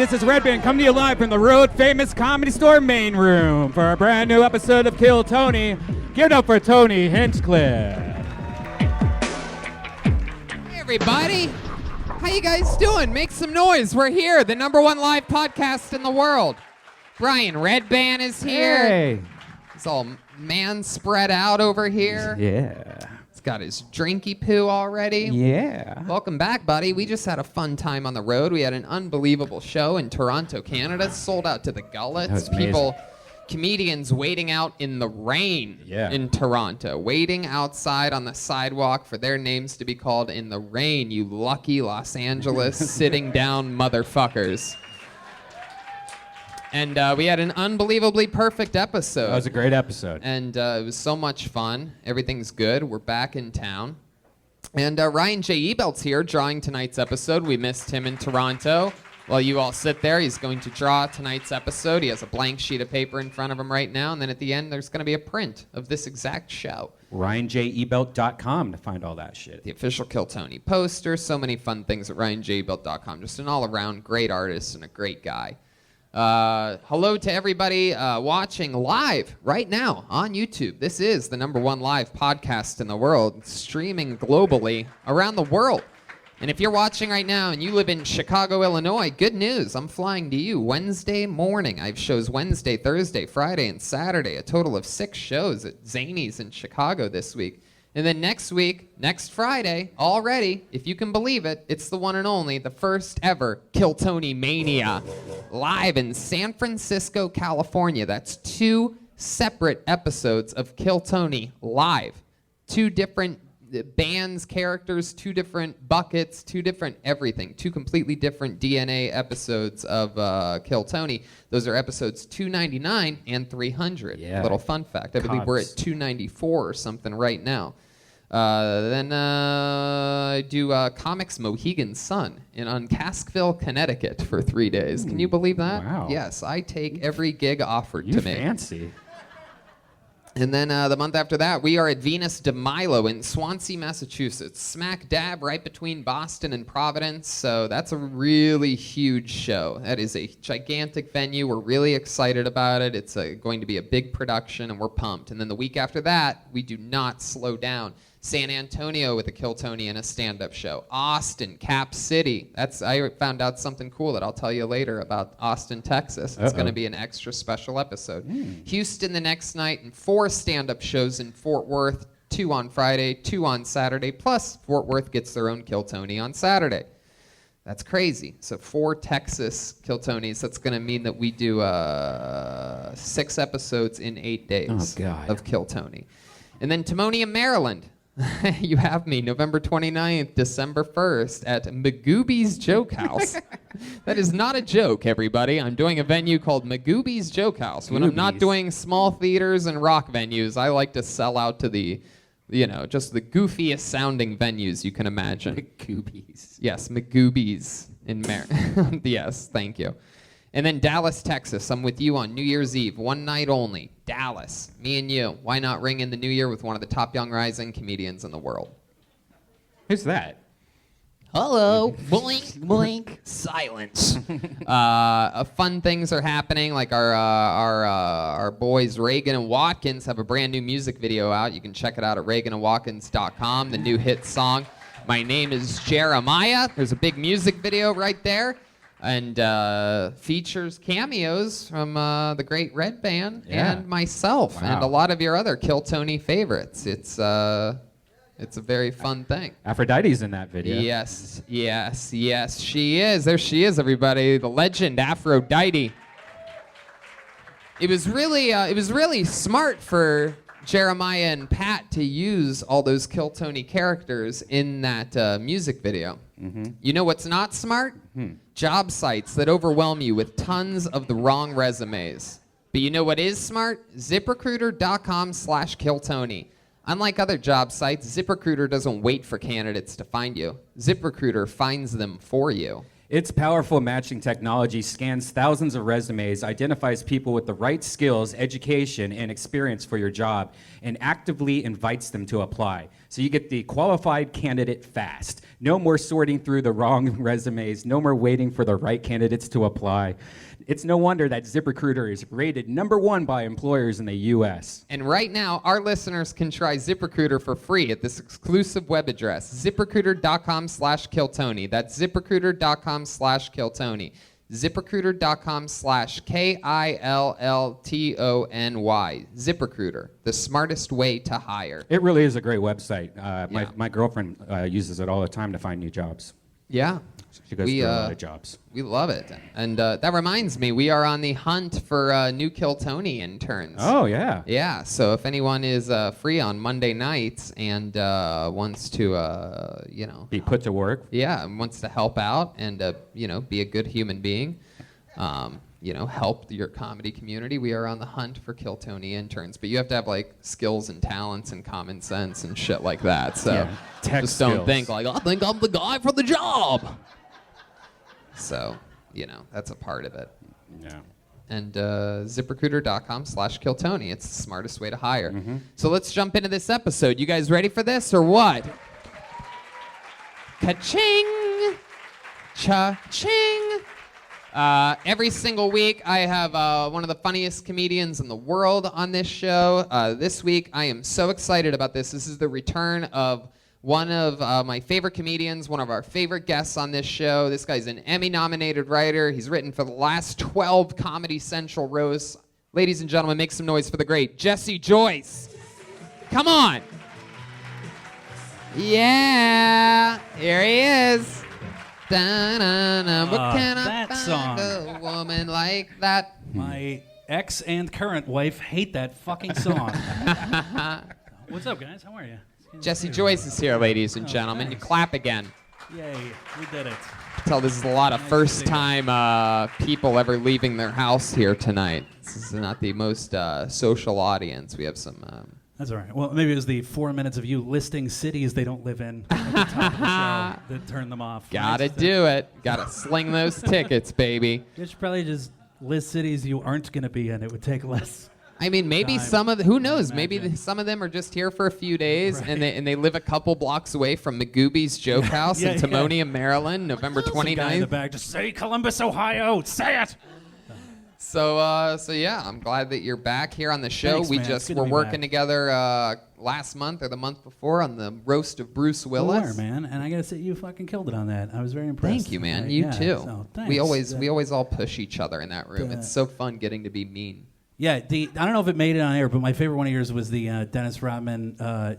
This is Redban coming to you live from the Road Famous Comedy Store main room for a brand new episode of Kill Tony. Give it up for Tony Hinchcliffe. Hey everybody, how you guys doing? Make some noise. We're here, the #1 live podcast in the world. Brian Redban is here. Hey. He's all man spread out over here. Yeah. He's got his drinky poo already. Yeah. Welcome back, buddy. We just had a fun time on the road. We had an unbelievable show in Toronto, Canada. Sold out to the gullets. That was amazing. People, comedians waiting out in the rain in Toronto, waiting outside on the sidewalk for their names to be called in the rain. You lucky Los Angeles sitting down motherfuckers. And we had an unbelievably perfect episode. That was a great episode. And it was so much fun. Everything's good. We're back in town. And Ryan J. Ebelt's here drawing tonight's episode. We missed him in Toronto. While you all sit there, he's going to draw tonight's episode. He has a blank sheet of paper in front of him right now. And then at the end, there's going to be a print of this exact show. RyanJEbelt.com to find all that shit. The official Kill Tony poster. So many fun things at RyanJEbelt.com. Just an all-around great artist and a great guy. Hello to everybody watching live right now on YouTube. This is the #1 live podcast in the world, streaming globally around the world. And if you're watching right now and you live in Chicago, Illinois, good news. I'm flying to you Wednesday morning. I have shows Wednesday, Thursday, Friday, and Saturday. A total of 6 shows at Zany's in Chicago this week. And then next week, next Friday, already, if you can believe it, it's the one and only, the first ever Kill Tony Mania, live in San Francisco, California. That's 2 separate episodes of Kill Tony live. 2 different bands, characters, 2 different buckets, 2 different everything. 2 completely different DNA episodes of Kill Tony. Those are episodes 299 and 300. Yeah. Little fun fact. I believe we're at 294 or something right now. Then I do Comics Mohegan Sun on Caskville, Connecticut for 3 days. Can you believe that? Wow. Yes, I take every gig offered to me. Fancy. And then the month after that, we are at Venus de Milo in Swansea, Massachusetts. Smack dab right between Boston and Providence. So that's a really huge show. That is a gigantic venue. We're really excited about it. It's going to be a big production, and we're pumped. And then the week after that, we do not slow down. San Antonio with a Kill Tony and a stand-up show. Austin, Cap City. I found out something cool that I'll tell you later about Austin, Texas. It's going to be an extra special episode. Houston the next night, and 4 stand-up shows in Fort Worth. 2 on Friday, 2 on Saturday. Plus, Fort Worth gets their own Kill Tony on Saturday. That's crazy. So 4 Texas Kill Tonys. That's going to mean that we do 6 episodes in 8 days of Kill Tony. And then Timonium, Maryland. You have me November 29th, December 1st at Magooby's Joke House. That is not a joke, everybody. I'm doing a venue called Magooby's Joke House. When I'm not doing small theaters and rock venues, I like to sell out to the, just the goofiest sounding venues you can imagine. Magooby's. Yes, Magooby's in Maryland. Yes, thank you. And then Dallas, Texas. I'm with you on New Year's Eve, 1 night only. Dallas, me and you. Why not ring in the new year with one of the top young rising comedians in the world? Who's that? Hello. Blink, blink, silence. Fun things are happening. Like our boys Reagan and Watkins have a brand new music video out. You can check it out at reaganandwatkins.com. The new hit song, My Name is Jeremiah. There's a big music video right there. And features cameos from the great Redban and myself and a lot of your other Kill Tony favorites. It's a very fun thing. Aphrodite's in that video. Yes, she is. There she is, everybody. The legend Aphrodite. It was really smart for Jeremiah and Pat to use all those Kill Tony characters in that music video. You know what's not smart? Job sites that overwhelm you with tons of the wrong resumes. But you know what is smart? ZipRecruiter.com/KillTony. Unlike other job sites, ZipRecruiter doesn't wait for candidates to find you. ZipRecruiter finds them for you. Its powerful matching technology scans thousands of resumes, identifies people with the right skills, education, and experience for your job, and actively invites them to apply. So you get the qualified candidate fast. No more sorting through the wrong resumes. No more waiting for the right candidates to apply. It's no wonder that ZipRecruiter is rated #1 by employers in the U.S. And right now, our listeners can try ZipRecruiter for free at this exclusive web address, ZipRecruiter.com/KillTony. That's ZipRecruiter.com/KillTony. ZipRecruiter.com/KILLTONY. ZipRecruiter, the smartest way to hire. It really is a great website. My girlfriend uses it all the time to find new jobs. Yeah. She goes through a lot of jobs. We love it. And that reminds me, we are on the hunt for new Kill Tony interns. Oh, yeah. Yeah, so if anyone is free on Monday nights and wants to, be put to work. Yeah, and wants to help out and, be a good human being, help your comedy community, we are on the hunt for Kill Tony interns. But you have to have, skills and talents and common sense and shit like that. So just don't think, I think I'm the guy for the job. So, that's a part of it. Yeah. And ZipRecruiter.com/KillTony. It's the smartest way to hire. Mm-hmm. So let's jump into this episode. You guys ready for this or what? Ka-ching! Cha-ching! Every single week, I have one of the funniest comedians in the world on this show. This week, I am so excited about this. This is the return of one of my favorite comedians, one of our favorite guests on this show. This guy's an Emmy-nominated writer. He's written for the last 12 Comedy Central roasts. Ladies and gentlemen, make some noise for the great Jesse Joyce. Come on. Yeah, here he is. Da-na-na. What can I find song. a woman like that? My ex and current wife hate that fucking song. What's up, guys? How are you? Jesse Joyce is here, ladies and gentlemen. thanks. You clap again. Yay, we did it. Tell this is a lot of Nice to first-time people ever leaving their house here tonight. This is not the most social audience. We have some. That's all right. Well, maybe it was the 4 minutes of you listing cities they don't live in at the top of the show that turned them off. Gotta do it. Gotta sling those tickets, baby. You should probably just list cities you aren't going to be in. It would take less. I mean, maybe Time some of who knows? to Maybe imagine. some of them are just here for a few days, Right. and they live a couple blocks away from Magooby's Joke House Yeah, in yeah. Timonium, Maryland, November Some guy in the 29th. back just say Columbus, Ohio. Say it. So yeah, I'm glad that you're back here on the show. Thanks, we man. It's just good to were be working back. together last month or the month before on the roast of Bruce Willis. You are, man, and I gotta say you fucking killed it on that. I was very impressed. Thank you, man. Uh, You yeah, too. So, thanks. we always all push each other in that room. It's so fun getting to be mean. Yeah, I don't know if it made it on air, but my favorite one of yours was the Dennis Rodman.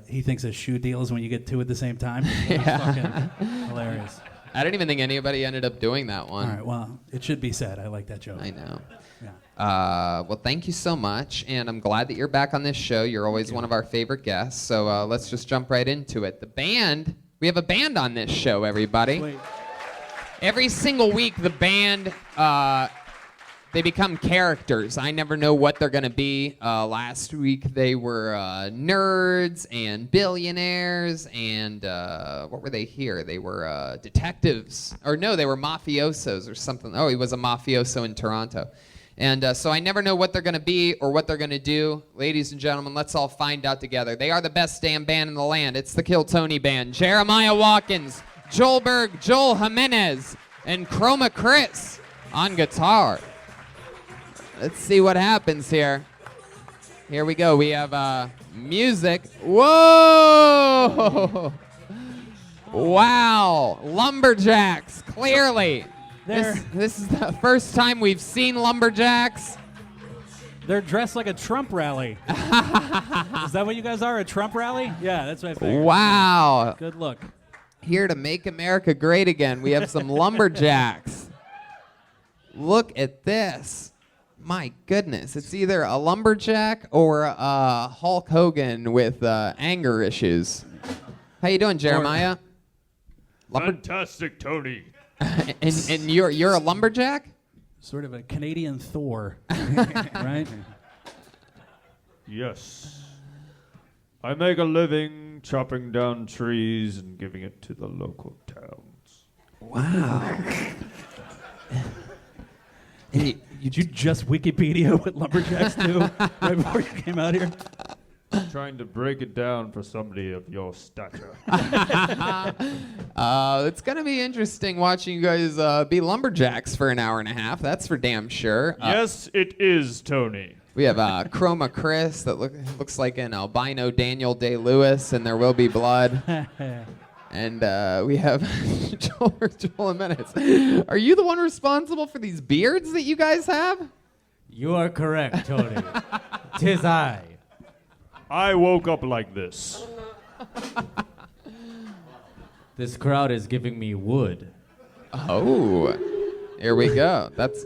He thinks a shoe deal is when you get two at the same time. It was fucking hilarious. I don't even think anybody ended up doing that one. All right, well, it should be said. I like that joke. I know. Yeah. Well, thank you so much, and I'm glad that you're back on this show. You're always one of our favorite guests, so let's just jump right into it. The band, we have a band on this show, everybody. Wait. Every single week, the band, they become characters. I never know what they're going to be. Last week, they were nerds and billionaires, and what were they here? They were detectives. Or no, they were mafiosos or something. Oh, he was a mafioso in Toronto. And so I never know what they're going to be or what they're going to do. Ladies and gentlemen, let's all find out together. They are the best damn band in the land. It's the Kill Tony Band. Jeremiah Watkins, Joel Berg, Joel Jimenez, and Chroma Chris on guitar. Let's see what happens here. Here we go. We have music. Whoa! Wow. Lumberjacks, clearly. This is the first time we've seen lumberjacks. They're dressed like a Trump rally. Is that what you guys are, a Trump rally? Yeah, that's what I figured. Wow. Good look. Here to make America great again, we have some lumberjacks. Look at this. My goodness. It's either a lumberjack or a Hulk Hogan with anger issues. How you doing, Jeremiah? Fantastic, Tony. and you're a lumberjack? Sort of a Canadian Thor, right? Yes. I make a living chopping down trees and giving it to the local towns. Wow. And Did you just Wikipedia what lumberjacks do right before you came out here? Trying to break it down for somebody of your stature. It's going to be interesting watching you guys be lumberjacks for an hour and a half. That's for damn sure. Yes, it is, Tony. We have Chroma Chris that looks like an albino Daniel Day-Lewis, and There Will Be Blood. And we have Joel Jimenez. Are you the one responsible for these beards that you guys have? You are correct, Tony. 'Tis I. I woke up like this. This crowd is giving me wood. Oh, here we go. That's.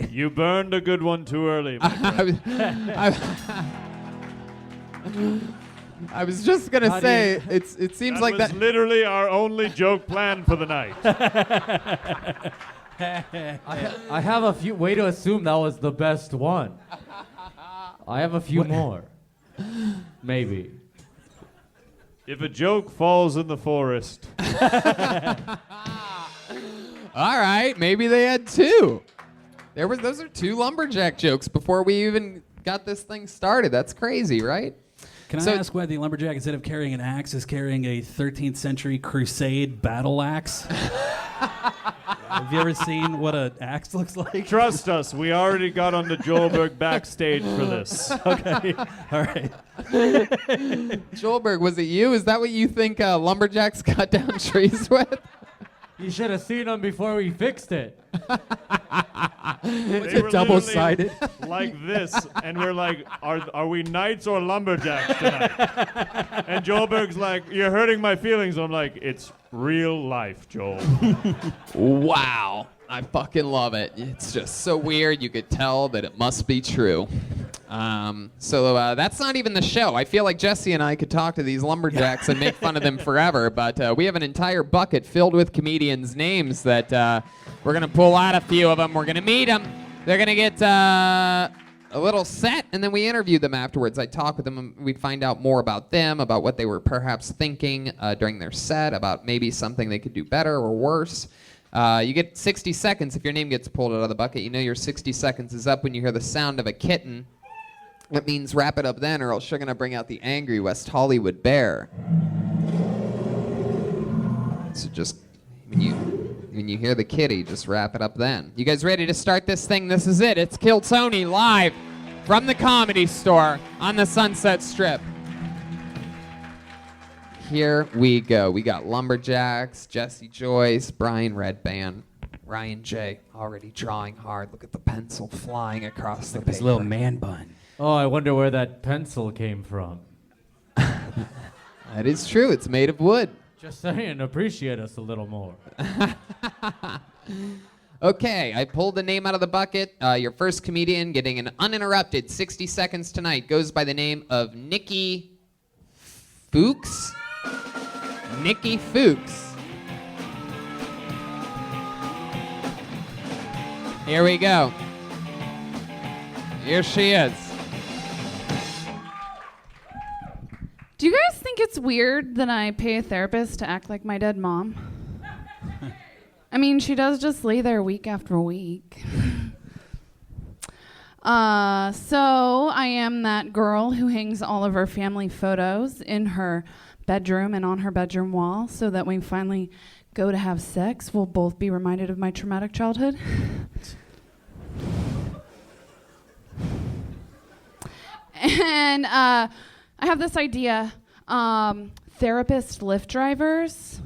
You burned a good one too early, my friend. I was just gonna say it seems That like was that. literally our only joke planned for the night. I have a few. Way to assume that was the best one. I have a few more. Maybe. If a joke falls in the forest, All right, maybe they had two. Those are two lumberjack jokes before we even got this thing started. That's crazy, right? Can I ask why the lumberjack, instead of carrying an axe, is carrying a 13th century crusade battle axe? Have you ever seen what an axe looks like? trust us, we already got on the Joelberg backstage for this. Okay, all right. Joelberg, was it you? Is that what you think lumberjacks cut down trees with? You should have seen them before we fixed it. They were double-sided? literally like this, and we're like, are we knights or lumberjacks tonight? And Joelberg's like, you're hurting my feelings. I'm like, it's real life, Joel. Wow. I fucking love it. It's just so weird. You could tell that it must be true. So that's not even the show. I feel like Jesse and I could talk to these lumberjacks and make fun of them forever, but we have an entire bucket filled with comedians' names that we're going to pull out a few of them. We're going to meet them. They're going to get a little set, and then we interview them afterwards. I talk with them, and we find out more about them, about what they were perhaps thinking during their set, about maybe something they could do better or worse. You get 60 seconds if your name gets pulled out of the bucket. You know your 60 seconds is up when you hear the sound of a kitten. That means wrap it up then, or else you're going to bring out the angry West Hollywood bear. So just when you hear the kitty, just wrap it up then. You guys ready to start this thing? This is it. It's Kill Tony live from the Comedy Store on the Sunset Strip. Here we go. We got lumberjacks, Jesse Joyce, Brian Redban, Ryan J. already drawing hard. Look at the pencil flying across the paper. His little man bun. Oh, I wonder where that pencil came from. That is true. It's made of wood. Just saying, appreciate us a little more. Okay, I pulled the name out of the bucket. Your first comedian getting an uninterrupted 60 seconds tonight goes by the name of Nicky Fuchs. Nicky Fuchs. Here we go. Here she is. Do you guys think it's weird that I pay a therapist to act like my dead mom? I mean, she does just lay there week after week. So I am that girl who hangs all of her family photos in her bedroom and on her bedroom wall so that when we finally go to have sex, we'll both be reminded of my traumatic childhood. And I have this idea. Therapist Lyft drivers,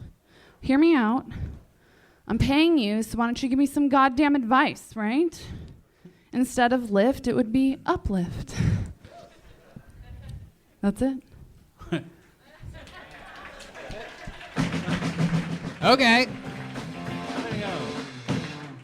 hear me out. I'm paying you, so why don't you give me some goddamn advice, right? Instead of lift, it would be uplift. That's it. Okay.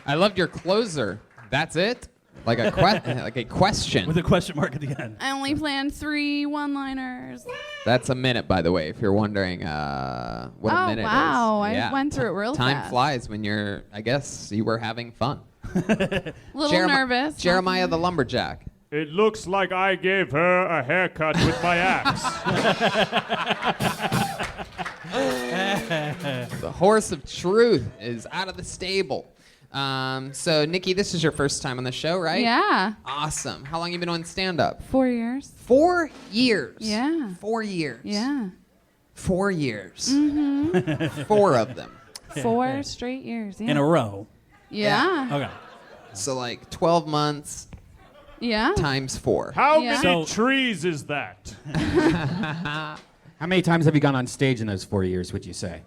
I loved your closer. That's it? Like a question. With a question mark at the end. I only planned 3 one-liners. That's a minute, by the way, if you're wondering what a minute is. Oh, wow. I went through it real Time fast. flies when I guess you were having fun. Little nervous. Jeremiah the Lumberjack. It looks like I gave her a haircut with my axe. The horse of truth is out of the stable. So, Nikki, this is your first time on the show, right? Yeah. Awesome. How long you been on stand-up? 4 years. 4 years. Yeah. 4 years. Yeah. 4 years. Mm-hmm. 4 of them. 4 straight years. Yeah. In a row. Yeah. Okay. So like 12 months Yeah. times 4. How Yeah. many So- trees is that? How many times have you gone on stage in those 4 years, would you say?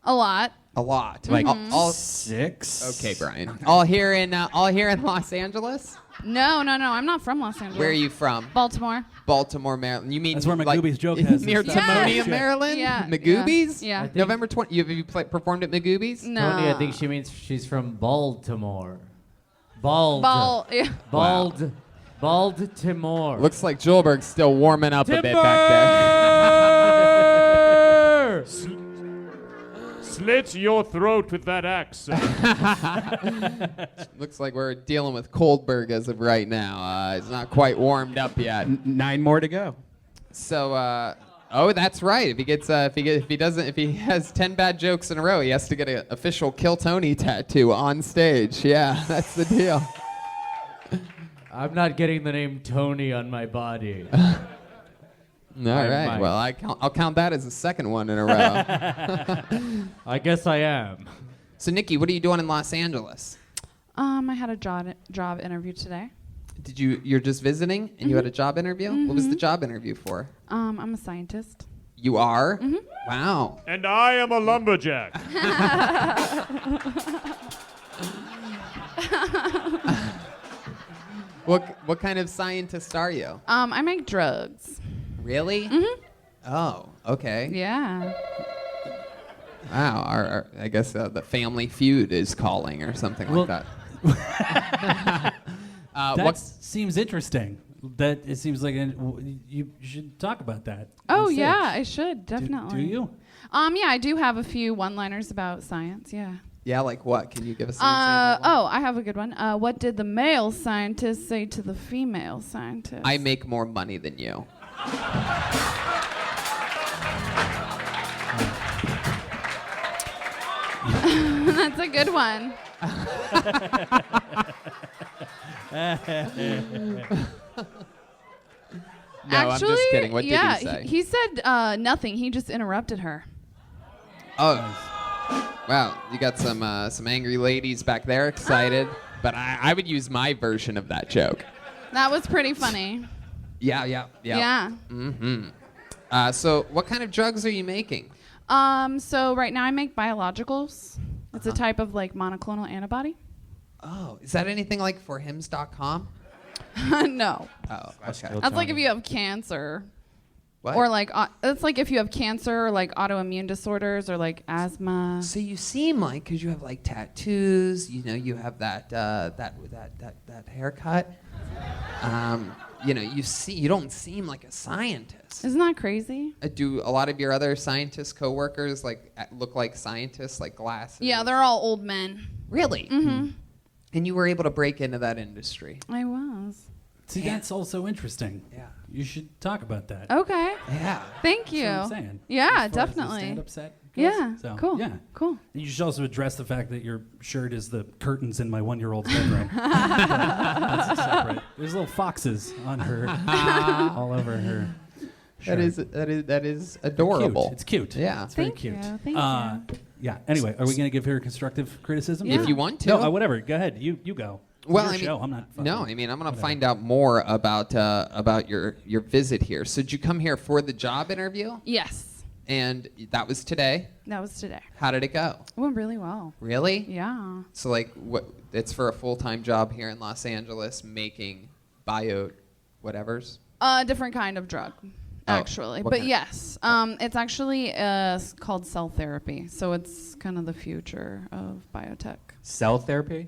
A lot. A lot. Like all 6? okay, Brian. All here in Los Angeles? No. I'm not from Los Angeles. Where are you from? Baltimore. Baltimore, Maryland. You mean That's where like, Magooby's joke has near its- Timonium, Yeah. Maryland? Yeah. Magooby's? Yeah. November 20. Have you performed at Magooby's? No. Tony, I think she means she's from Baltimore. Bald. Yeah. Bald. Baltimore. Looks like Joelberg's still warming up a bit back there. Slit your throat with that axe. Looks like we're dealing with Coldberg as of right now. It's not quite warmed up yet. 9 more to go. So, oh, that's right. If he has 10 bad jokes in a row, he has to get an official Kill Tony tattoo on stage. Yeah, that's the deal. I'm not getting the name Tony on my body. All right. might. Well, I'll count that as the second one in a row. I guess I am. So, Nikki, what are you doing in Los Angeles? I had a job interview today. You're just visiting and you had a job interview? What was the job interview for? I'm a scientist. You are? Wow. And I am a lumberjack. What kind of scientist are you? I make drugs. Really? Oh, okay. Yeah. Wow. I guess the Family Feud is calling or something like that. That seems interesting. That it seems like you should talk about that. Oh on stage. yeah, I should definitely. Do you? Yeah, I do have a few one-liners about science. Yeah. Yeah, like what? Can you give us an example? Oh, I have a good one. What did the male scientist say to the female scientist? I make more money than you. That's a good one. No, I'm just kidding. What did he say? He said nothing. He just interrupted her. Oh, wow! You got some angry ladies back there, excited. But I would use my version of that joke. That was pretty funny. Yeah. Yeah. Mm-hmm. So, what kind of drugs are you making? So right now I make biologicals. It's a type of like monoclonal antibody. Oh, is that anything like for hims.com? No. Oh, okay. That's like if you have cancer. What? Or like it's like if you have cancer or like autoimmune disorders or like asthma. So you seem like, because you have like tattoos, you have that haircut. You don't seem like a scientist. Isn't that crazy? Do a lot of your other scientist coworkers look like scientists, like glasses? Yeah, they're all old men. Really? Mm-hmm. And you were able to break into that industry. I was. See, that's also interesting. Yeah. You should talk about that. Okay. Yeah. Thank you. That's what I'm saying. Yeah, As far as the definitely. stand-up set goes. Yeah. So, Cool. Yeah. Cool. You should also address the fact that your shirt is the curtains in my 1-year-old's bedroom. That's separate. There's little foxes on her, all over her. That is adorable. Cute. It's cute. Yeah. It's very Thank cute. you. Thank you. Yeah. Anyway, are we going to give her constructive criticism? Yeah. If you want to. No, whatever. Go ahead. You go. Well, Your show. I'm not. No, fucking- I'm going to find out more about your visit here. So did you come here for the job interview? Yes. And that was today. That was today. How did it go? It went really well. Really? Yeah. So what? It's for a full-time job here in Los Angeles, making bio, whatevers. A different kind of drug, actually. what But kind? yes, it's actually called cell therapy. So it's kind of the future of biotech. Cell therapy?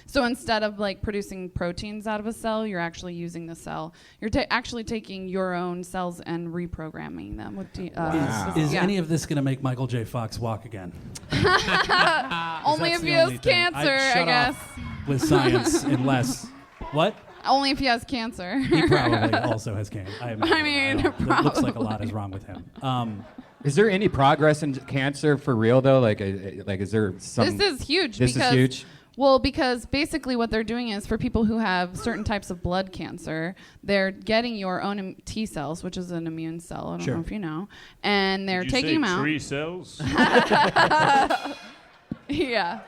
So instead of like producing proteins out of a cell, you're actually using the cell. You're actually taking your own cells and reprogramming them. With Is yeah. any of this going to make Michael J. Fox walk again? Only That's if the he has only thing. cancer, I'd I shut guess. off with science unless what? Only if he has cancer. He probably also has cancer. I mean, It looks like a probably. lot is wrong with him. Is there any progress in cancer for real though? Like is there some? This is huge This is because huge? Well, because basically what they're doing is for people who have certain types of blood cancer, they're getting your own T cells, which is an immune cell. I don't know if you know, and they're Did you taking say them out. tree cells? Yeah.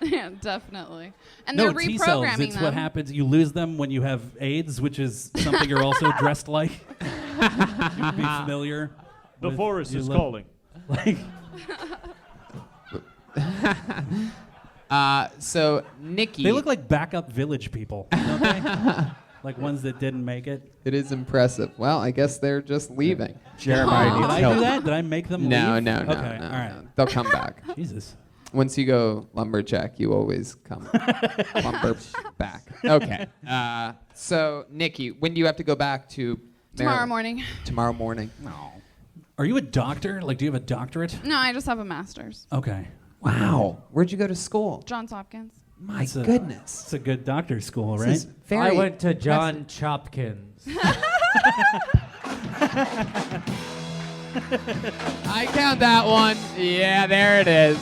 Yeah, definitely. And No, they're T cells. reprogramming It's them. what happens. You lose them when you have AIDS, which is something you're also dressed like. You'd be familiar. The with forest your is little- calling. Like, So Nicky, they look like backup village people, don't they? Like ones that didn't make it. it is impressive. Well, I guess they're just leaving. Jeremiah Did needs I help. do that? Did I make them No, leave? no, no, Okay, no, all right. no. They'll come back. Jesus. Once you go lumberjack, you always come lumber back. Okay. So Nicky, when do you have to go back to Tomorrow Maryland? morning. Tomorrow morning. Are you a doctor? Like, do you have a doctorate? No, I just have a master's. Okay. Wow. Where'd you go to school? Johns Hopkins. My It's a- goodness. It's a good doctor's school, This right? is very I went to John Chopkins. I count that one. Yeah, there it is.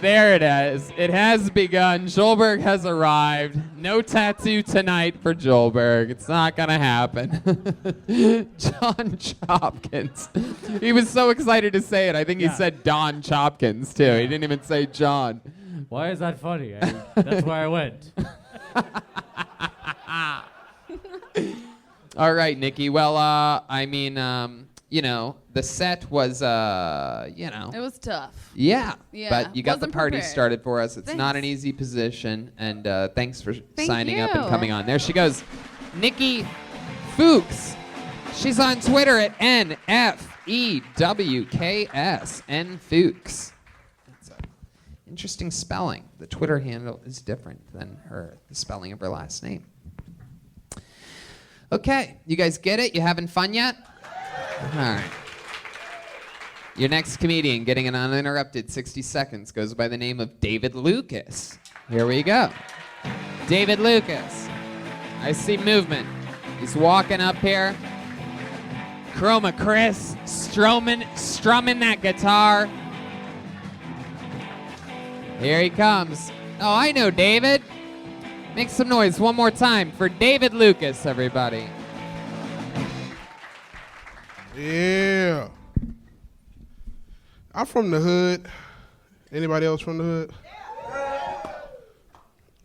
There it is. It has begun. Joelberg has arrived. No tattoo tonight for Joelberg. It's not gonna happen. John Chopkins. He was so excited to say it. I think he Yeah. said Don Chopkins too. He didn't even say John. Why is that funny? That's where I went. All right, Nicky. Well, I mean, you know, the set was, you know. It was tough. Yeah, Yeah, but you got the wasn't party prepared. started for us. It's not an Thanks. easy position, and thanks for Thank signing up and you. coming on. There she goes, Nicky Fuchs. She's on Twitter at NFEWKS, N Fuchs. That's an interesting spelling. The Twitter handle is different than the spelling of her last name. Okay, you guys get it? You having fun yet? All right. Your next comedian getting an uninterrupted 60 seconds goes by the name of David Lucas. Here we go. David Lucas. I see movement. He's walking up here. Chroma Chris strumming that guitar. Here he comes. Oh, I know David. Make some noise one more time for David Lucas, everybody. Yeah. I'm from the hood. Anybody else from the hood?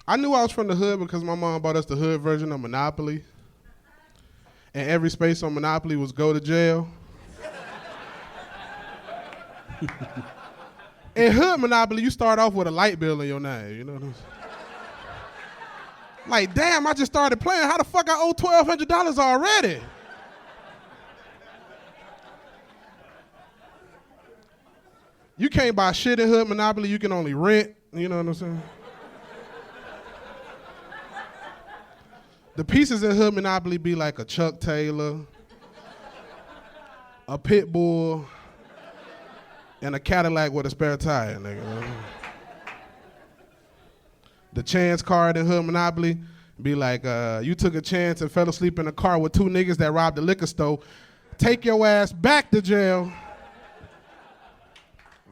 I knew I was from the hood because my mom bought us the hood version of Monopoly. And every space on Monopoly was go to jail. In hood Monopoly, you start off with a light bill in your name, you know what I'm saying? Like, damn, I just started playing. How the fuck I owe $1,200 already? You can't buy shit in hood Monopoly. You can only rent. You know what I'm saying? The pieces in hood Monopoly be like a Chuck Taylor, a pit bull, and a Cadillac with a spare tire, nigga. The chance card in hood Monopoly be like, you took a chance and fell asleep in a car with two niggas that robbed a liquor store. Take your ass back to jail.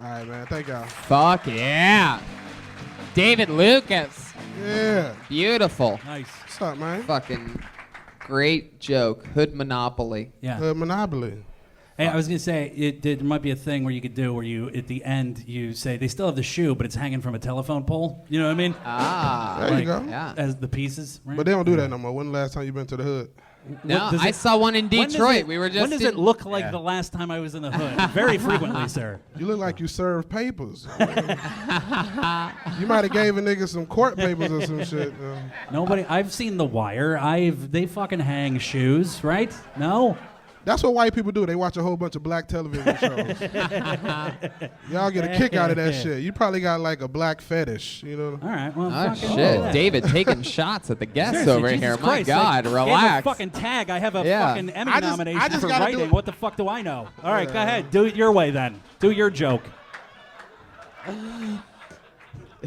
All right, man. Thank y'all. Fuck yeah. David Lucas. Yeah. Beautiful. Nice. What's up, man? Fucking great joke. Hood Monopoly. Yeah. Hood Monopoly. Hey, I was gonna say there might be a thing where you could do where you at the end you say they still have the shoe, but it's hanging from a telephone pole. You know what I mean? Ah. There you go. Yeah. As the pieces. Right? But they don't do that no more. When the last time you been to the hood? No, What does I it- saw one in When does Detroit. it- We were just When does in, it look like the last time I was in the hood? Very frequently, sir. You look like you served papers. You might have gave a nigga some court papers or some shit. Nobody. I've seen The Wire. They fucking hang shoes, right? No. That's what white people do. They watch a whole bunch of black television shows. Y'all get a kick out of that shit. You probably got like a black fetish, you know? All right. Well. Oh, fucking shit. yeah. David taking shots at the guests Seriously, over Jesus here. My Christ, God, like, relax. Gave a fucking tag. I have a Yeah. fucking Emmy I just nomination for gotta do writing. it. What the fuck do I know? All right, go ahead. Do it your way then. Do your joke.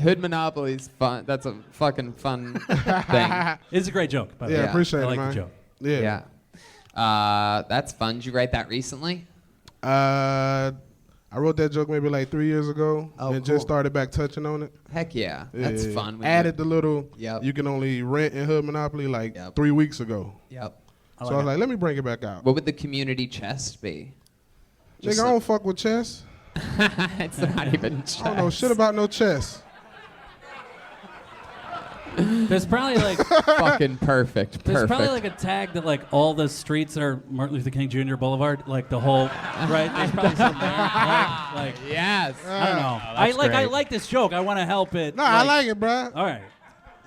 Hood Monopoly's fun. That's a fucking fun thing. It's a great joke. By the Yeah, way. appreciate I it, like man. the joke. Yeah. Yeah. That's fun. Did you write that recently? I I wrote that joke maybe like 3 years ago, Oh, and cool. just started back touching on it. Heck yeah, that's Yeah. fun. Added the little, Yep. you can only rent in Hood Monopoly like Yep. 3 weeks ago. Yep. So I was like, let me bring it back out. What would the community chest be? Nigga, I don't fuck with chess. It's not even chest. I don't know shit about no chess. There's probably like Fucking perfect. there's probably Perfect. like a tag that like all the streets are Martin Luther King Jr. Boulevard, like the whole right. There's probably some there, like Yes. I don't know. that's I great. like this joke. I want to help it. No, I like it, bruh. All right.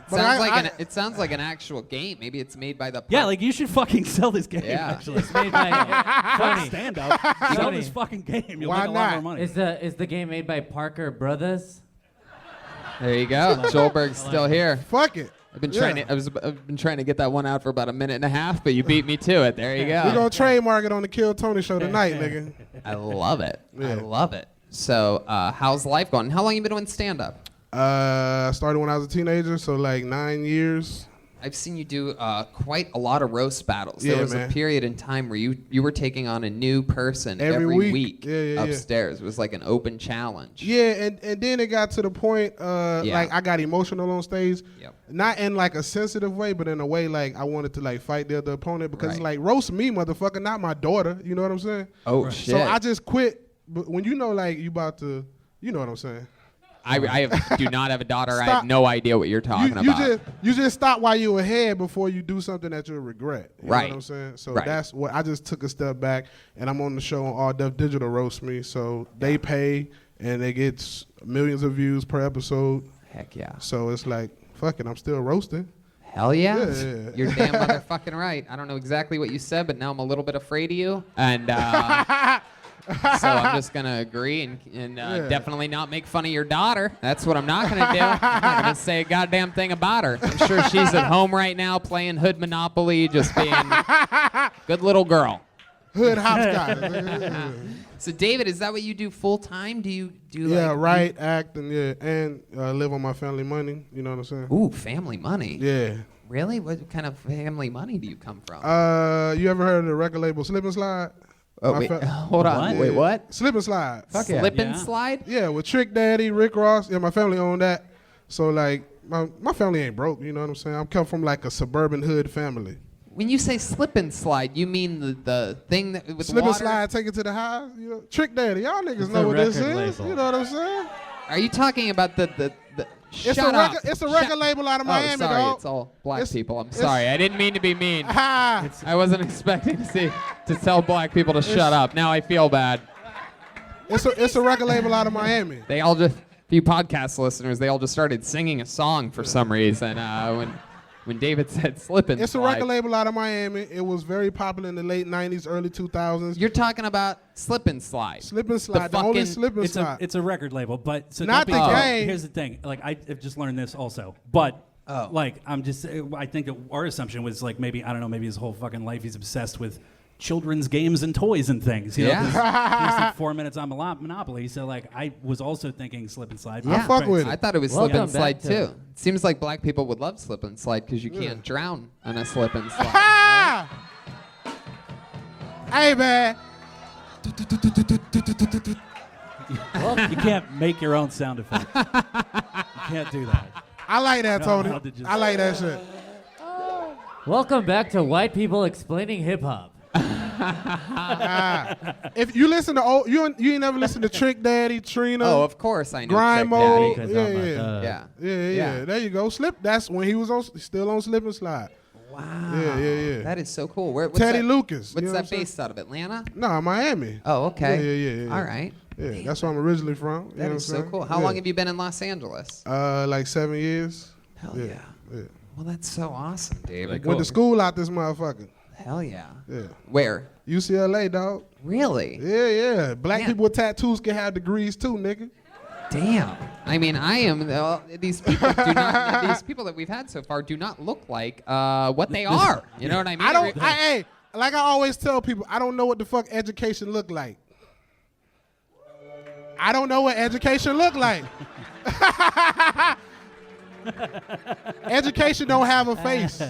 But It sounds like an actual game. Maybe it's made by the. Yeah, like you should fucking sell this game. Yeah. Actually, It's made by Tony. stand up. Sell Tony. this fucking game. You'll Why make a lot not? more money. Is the game made by Parker Brothers? There you go. Joelberg's still here. Fuck it. I've been trying to get that one out for about a minute and a half, but you beat me to it. There you We're go. gonna trademark it on the Kill Tony show tonight, nigga. I love it. I Yeah. love it. So, how's life going? How long you been doing stand up? I started when I was a teenager, so like 9 years. I've seen you do quite a lot of roast battles. Yeah, There was man. a period in time where you were taking on a new person Every every week. week Yeah. upstairs. It was like an open challenge. Yeah, and then it got to the point, like I got emotional on stage. Yep. Not in like a sensitive way, but in a way like I wanted to like fight the other opponent because it's Right. like roast me, motherfucker, not my daughter. You know what I'm saying? Oh, shit. So I just quit. But when you know like you about to, you know what I'm saying? do not have a daughter. I Stop. have no idea what you're talking You about. just stop while you're ahead before you do something that you'll regret. You Right. know what I'm saying? So Right. that's what I just took a step back, and I'm on the show on All Def Digital Roast Me. So they pay and they get millions of views per episode. Heck yeah. So it's like, fuck it, I'm still roasting. Hell yeah. Yeah. You're damn motherfucking right. I don't know exactly what you said, but now I'm a little bit afraid of you. And so I'm just going to agree and definitely not make fun of your daughter. That's what I'm not going to do. I'm not going to say a goddamn thing about her. I'm sure she's at home right now playing Hood Monopoly, just being a good little girl. Hood hopscotch. So, David, is that what you do full time? Do you do Yeah, like... write, act, and live on my family money. You know what I'm saying? Ooh, family money. Yeah. Really? What kind of family money do you come from? You ever heard of the record label Slip and Slide? Oh, My wait, fa- hold on. What? Wait, what? Slip and Slide. Fuck yeah. Slip and Yeah. slide? Yeah, with Trick Daddy, Rick Ross. Yeah, my family owned that. So like, my family ain't broke. You know what I'm saying? I'm come from like a suburban hood family. When you say slip and slide, you mean the thing that with Slip water? and slide, take it to the house. You know, Trick Daddy. Y'all niggas It's know a what this is. record label. You know what I'm saying? Are you talking about the It's shut a up. record. It's a record label out of Miami, Oh, sorry. dog. It's all black It's- people. I'm it's- sorry. I didn't mean to be mean. Ha! I wasn't expecting to tell black people to shut up. Now I feel bad. It's a record label out of Miami. They all just, few podcast listeners, they all just started singing a song for some reason when David said slip and It's a slide. record label out of Miami. It was very popular in the late 90s, early 2000s. You're talking about slip and slide. Slip and slide. The, only fucking- slip and slide. It's a record label, but so Not don't be- the game. Here's the thing. Like I've just learned this also, but Oh. like I think that our assumption was like maybe his whole fucking life he's obsessed with children's games and toys and things. You know, 'cause he used to 4 minutes on Monopoly, so like I was also thinking slip and slide. I fuck with it. I thought it was Welcome slip and slide back to- too. It seems like black people would love slip and slide because you can't drown on a slip and slide. Ah! Hey, man. You can't make your own sound effect. You can't do that. I like that, No, Tony. how did you- I like that shit. Welcome back to White People Explaining Hip Hop. If you listen to old, you ain't never listened to Trick Daddy, Trina, Oh, of course I know. Grind Trick Mode. Daddy. Yeah, Because yeah. Yeah. Yeah. Yeah. There you go. Slip. That's when he was still on Slip and Slide. Wow. Yeah. That is so cool. What's Teddy that, Lucas. What's you know that what I'm saying? based out of? Atlanta? No, Miami. Oh, okay. Yeah. All right. Yeah, that's where I'm originally from. You know That what is I'm so saying? cool. How long have you been in Los Angeles? Like 7 years. Hell Yeah. yeah. Yeah. Well, that's so awesome, David. Went to school out this motherfucker. Hell yeah. Yeah. Where? UCLA, dog. Really? Yeah. Black Man. people with tattoos can have degrees too, nigga. Damn. I mean, I am. These people do not. These people that we've had so far do not look like what they are. You know what I mean? Hey, like I always tell people, I don't know what the fuck education look like. I don't know what education look like. Education don't have a face.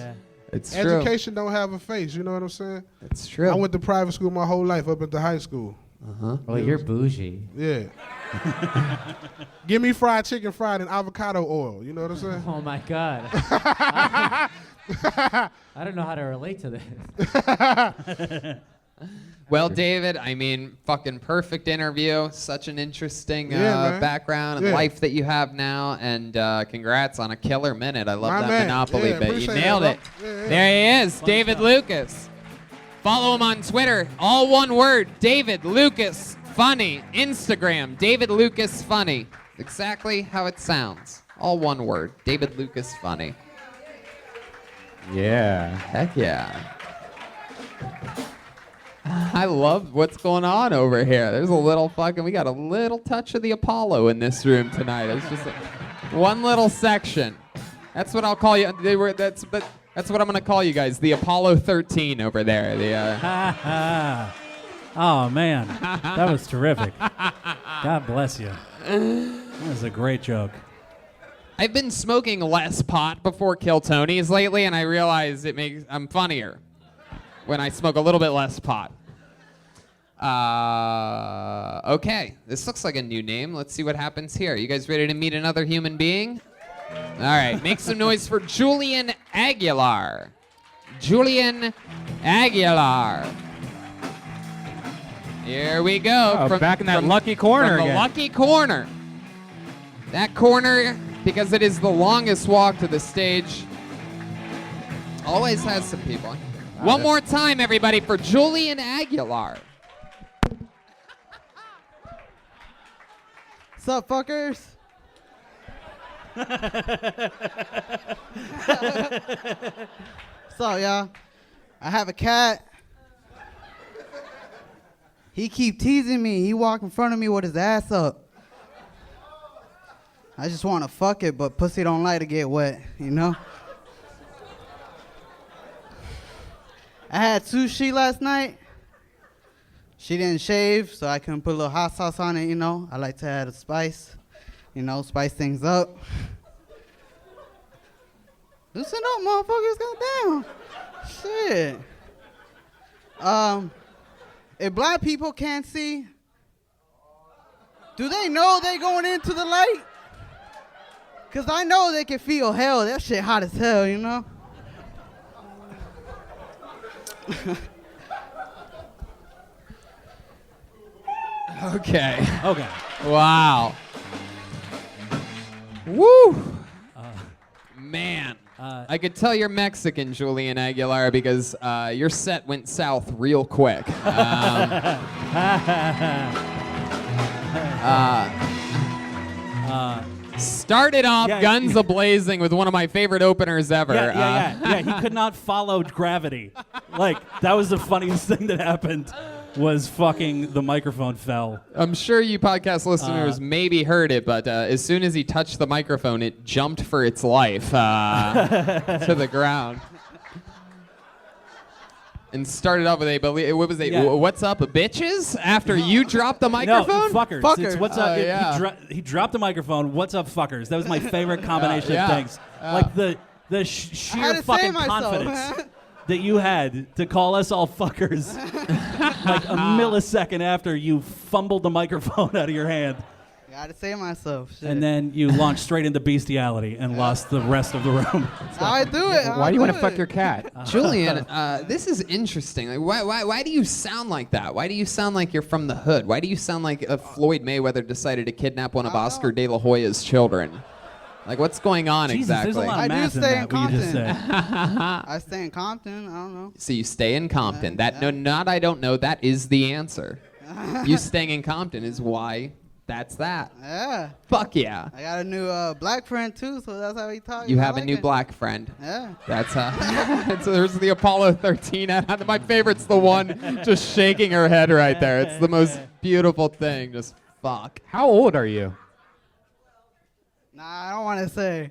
It's true. Education don't have a face. You know what I'm saying? It's true. I went to private school my whole life up into high school. Oh, you're bougie. Yeah. Give me fried chicken fried in avocado oil. You know what I'm saying? Oh my God. I don't know how to relate to this. Well, David, I mean, fucking perfect interview. Such an interesting background and life that you have now. And congrats on a killer minute. I love My that man. Monopoly Yeah, bit. You appreciate nailed that, it. bro. Yeah. There he is, David Lucas. Follow him on Twitter. All one word, David Lucas Funny. Instagram, David Lucas Funny. Exactly how it sounds. All one word, David Lucas Funny. Yeah. Heck yeah. I love what's going on over here. There's we got a little touch of the Apollo in this room tonight. It's just one little section. That's what I'll call you. That's what I'm gonna call you guys. The Apollo 13 over there. Oh man, that was terrific. God bless you. That was a great joke. I've been smoking less pot before Kill Tony's lately, and I realize I'm funnier when I smoke a little bit less pot. Okay, this looks like a new name. Let's see what happens here. You guys ready to meet another human being? All right, make some noise for Julian Aguilar. Julian Aguilar. Here we go. Oh, back in that lucky corner from the again. lucky corner. That corner, because it is the longest walk to the stage, always has some people. One more time, everybody, for Julian Aguilar. What's up, fuckers? What's up, y'all? I have a cat. He keep teasing me. He walk in front of me with his ass up. I just want to fuck it, but pussy don't like to get wet, you know? I had sushi last night. She didn't shave, so I couldn't put a little hot sauce on it, you know? I like to add a spice, you know, spice things up. Loosen up, motherfuckers, goddamn. Shit. If black people can't see, do they know they going into the light? Because I know they can feel hell. That shit hot as hell, you know? Okay. Okay. Wow. Woo! Man. I could tell you're Mexican, Julian Aguilar, because your set went south real quick. Started off guns a-blazing with one of my favorite openers ever. Yeah, he could not follow gravity. Like, that was the funniest thing that happened, was fucking the microphone fell. I'm sure you podcast listeners maybe heard it, but as soon as he touched the microphone, it jumped for its life to the ground. And started off with what's up, bitches? After you dropped the microphone? No, fuckers. It's what's up. He dropped the microphone. What's up, fuckers? That was my favorite combination of things. Like the sheer fucking confidence that you had to call us all fuckers like a millisecond after you fumbled the microphone out of your hand. Gotta save myself. Shit. And then you launched straight into bestiality and lost the rest of the room. I do it. Why do you want to fuck your cat? Julian, this is interesting. Like, why do you sound like that? Why do you sound like you're from the hood? Why do you sound like Floyd Mayweather decided to kidnap one of Oscar De La Hoya's children? Like, what's going on Jesus, exactly? There's a lot of I do math in stay in that, what you just Compton. said. I stay in Compton. I don't know. So you stay in Compton. I don't know. That is the answer. You staying in Compton is why. That's that. Yeah. Fuck yeah. I got a new black friend too, so that's how he talks. You have a new black friend. Yeah. That's so there's the Apollo 13. My favorite's the one just shaking her head right there. It's the most beautiful thing. Just fuck. How old are you? Nah, I don't want to say.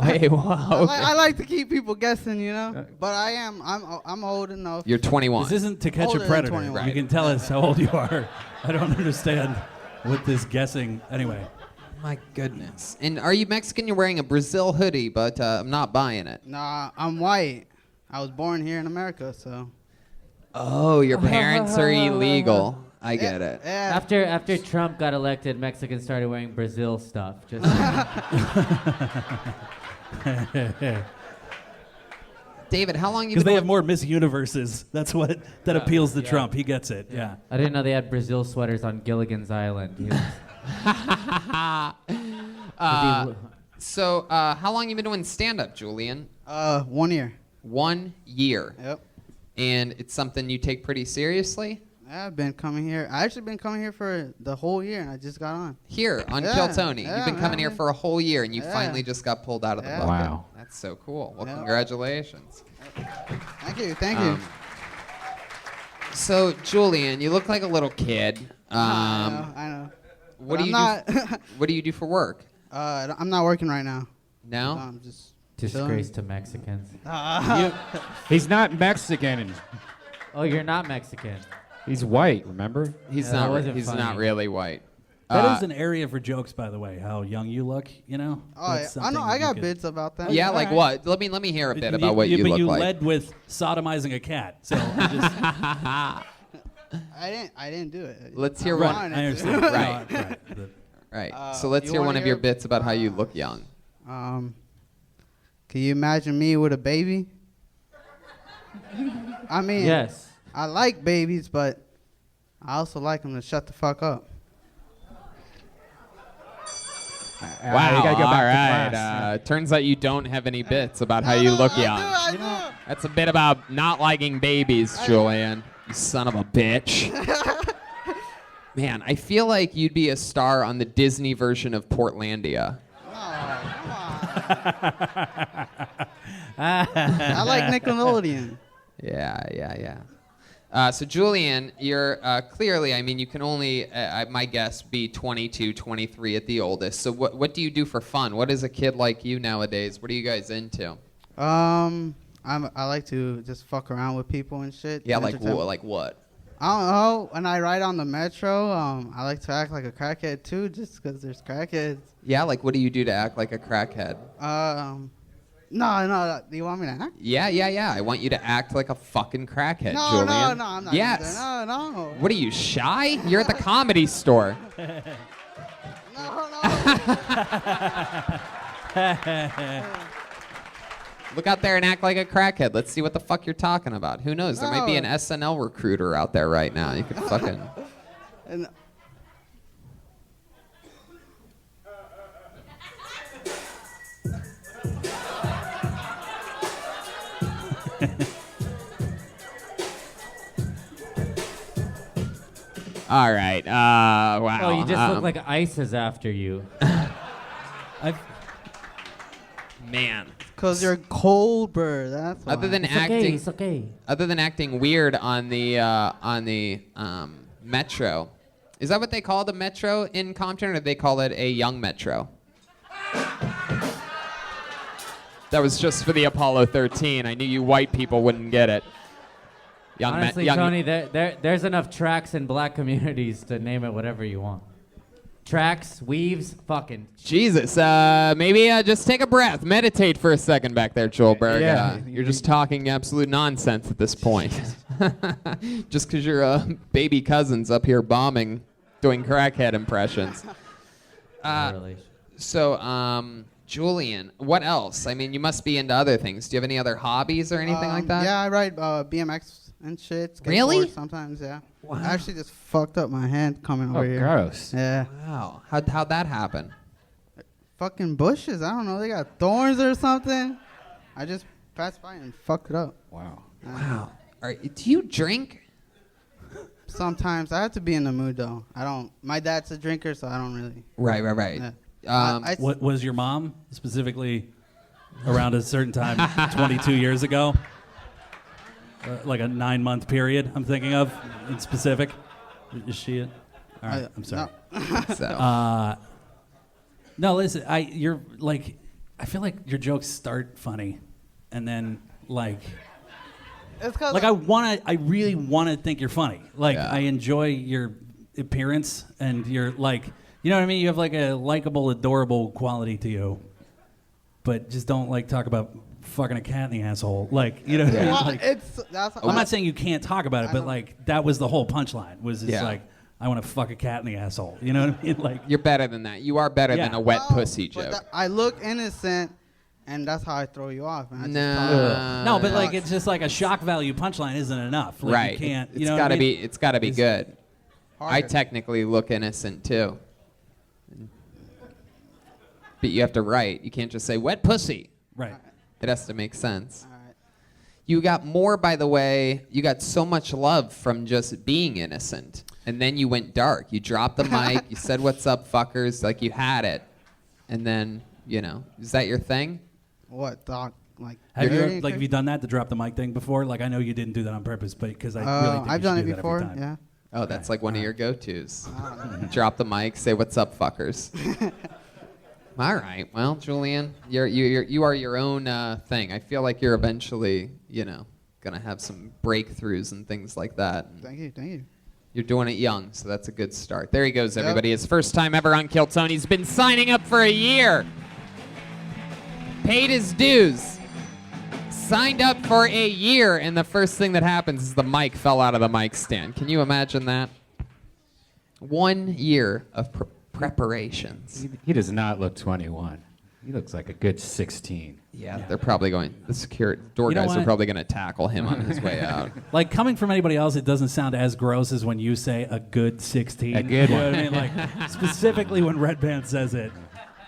Hey, wow. Okay. I like to keep people guessing, you know. But I am. I'm old enough. You're 21. This isn't To Catch Older a than Predator. 21. You can tell us how old you are. I don't understand what this guessing. Anyway. My goodness. And are you Mexican? You're wearing a Brazil hoodie, but I'm not buying it. Nah, I'm white. I was born here in America, so. Oh, your parents are illegal. I get it. Yeah. After Trump got elected, Mexicans started wearing Brazil stuff. Just David, how long you Because been they have more Miss Universes. That's what that appeals to Trump. He gets it. Yeah. I didn't know they had Brazil sweaters on Gilligan's Island. He was- So, how long you been doing stand-up, Julian? 1 year. 1 year. Yep. And it's something you take pretty seriously? Yeah, I've been coming here. I actually been coming here for the whole year, and I just got on. Here on Yeah, Kill Tony. yeah, You've been coming man. here for a whole year, and you Yeah. finally just got pulled out of the Yeah. bucket. Wow. That's so cool. Well, Yeah. congratulations. Thank you. Thank you. So, Julian, you look like a little kid. I know. What But do you I'm do? What do you do for work? I'm not working right now. No. I'm just disgrace to Mexicans. He's not Mexican. Oh, you're not Mexican. He's white, remember? He's Yeah, that not. wasn't He's funny. not really white. That is an area for jokes, by the way. How young you look, you know. Oh, yeah. That's I something know. that I you got could- bits about that. Yeah, like what? Let me hear a bit about what but you look you like. led with sodomizing a cat, so I just I didn't do it. Let's hear right. one. I understand. Right. No, right. The- Right. So let's you hear wanna one of hear- your bits about how you look young. Can you imagine me with a baby? I mean, Yes. I like babies, but I also like them to shut the fuck up. Wow. You gotta go all back to right. class. Turns out you don't have any bits about how you look young. I do. That's a bit about not liking babies, Julian. You son of a bitch. Man, I feel like you'd be a star on the Disney version of Portlandia. I like Nickelodeon. Yeah. So, Julian, you're clearly, I mean, you can only, my guess, be 22, 23 at the oldest. So what do you do for fun? What is a kid like you nowadays? What are you guys into? I like to just fuck around with people and shit. Yeah, like Entertain- like what? I don't know. When I ride on the metro, I like to act like a crackhead too, just because there's crackheads. Yeah, like what do you do to act like a crackhead? No. Do you want me to act? Yeah. I want you to act like a fucking crackhead, No, Julian. no, I'm not. Yes. No. What are you, shy? You're at the Comedy Store. No. Look out there and act like a crackhead. Let's see what the fuck you're talking about. Who knows? There might be an SNL recruiter out there right now. You could fucking... And All right. Wow. Oh, you just look like ICE is after you. Man. because you're cold, bird. That's why. Other than It's acting, okay. It's okay. other than acting weird on the metro, is that what they call the metro in Compton, or do they call it a young metro? That was just for the Apollo 13. I knew you white people wouldn't get it. Honestly, Tony, there's enough tracks in black communities to name it whatever you want. Tracks, weaves, fucking. Jesus, maybe just take a breath. Meditate for a second back there, Joelberg. Yeah. You're just talking absolute nonsense at this point. Just because your baby cousin's up here bombing, doing crackhead impressions. No relation. So, Julian, what else? I mean, you must be into other things. Do you have any other hobbies or anything like that? Yeah, I ride BMX and shit. Skateboard Really? Sometimes, yeah. Wow. I actually just fucked up my hand coming over Oh, here. gross. Yeah. Wow. How'd that happen? Fucking bushes. I don't know. They got thorns or something. I just passed by and fucked it up. Wow. Wow. All right, do you drink? Sometimes I have to be in the mood though. I don't. My dad's a drinker, so I don't really. Right. Yeah. What was your mom specifically around a certain time 22 years ago? Like a 9-month period, I'm thinking of in specific. Is she it? All right, I'm sorry. No. So. No, listen, you're like, I feel like your jokes start funny, and then like It's cause I really want to think you're funny. Like Yeah. I enjoy your appearance, and you're like, you know what I mean? You have like a likable, adorable quality to you, but just don't like talk about fucking a cat in the asshole. Like, you know what I mean? Well, Like, that's I'm not saying you can't talk about it, but like that was the whole punchline. Was it's Yeah. like, I want to fuck a cat in the asshole. You know what I mean? Like, You're better than that. You are better Yeah. than a wet pussy but joke. I look innocent, and that's how I throw you off. And I just No. no, but like it's just like a shock value punchline isn't enough. Like, Right. You can't. It's You know gotta what I mean? be. It's gotta be good. I harder. technically look innocent too. But you have to write. You can't just say wet pussy. Right. It has to make sense. All right. You got more, by the way. You got so much love from just being innocent, and then you went dark. You dropped the mic. You said, "What's up, fuckers?" Like you had it, and then is that your thing? What, Doc? Like, Have dirty you like have you done that to drop the mic thing before? Like I know you didn't do that on purpose, but because I really think I've you done should it do that every before. time. Yeah. Oh, that's like one of your go-tos. Drop the mic, say "What's up, fuckers." All right. Well, Julian, you are your own thing. I feel like you're eventually, gonna have some breakthroughs and things like that. And Thank you. you're doing it young, so that's a good start. There he goes, everybody. His first time ever on Kill Tony. He's been signing up for a year. Paid his dues. Signed up for a year, and the first thing that happens is the mic fell out of the mic stand. Can you imagine that? 1 year of preparations. He does not look 21. He looks like a good 16. Yeah, they're probably going. The security door You know guys are what? probably going to tackle him on his way out. Like coming from anybody else, it doesn't sound as gross as when you say a good 16. A good You know one. what I mean? Like specifically when Redban says it,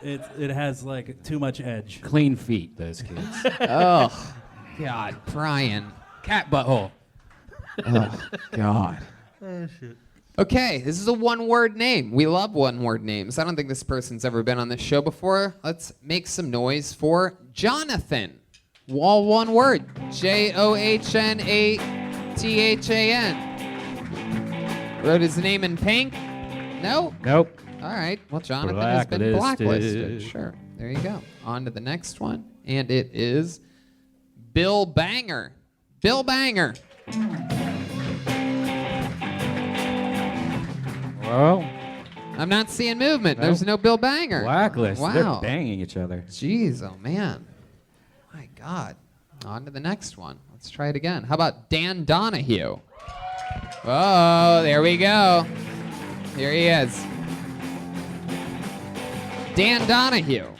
it has like too much edge. Clean feet, those kids. Oh, God, Brian. Cat butthole. Oh, God. Okay, this is a one-word name. We love one-word names. I don't think this person's ever been on this show before. Let's make some noise for Jonathan. All one word. Johnathan. Wrote his name in pink? No? Nope. All right. Well, Jonathan has been Blacklisted. blacklisted. Sure. There you go. On to the next one. And it is Bill Banger. Bill Banger. Well, I'm not seeing movement. Nope. There's no Bill Banger. blacklist. Wow. They're banging each other. Jeez, oh man. My God. On to the next one. Let's try it again. How about Dan Donohue? Oh, there we go. Here he is. Dan Donohue.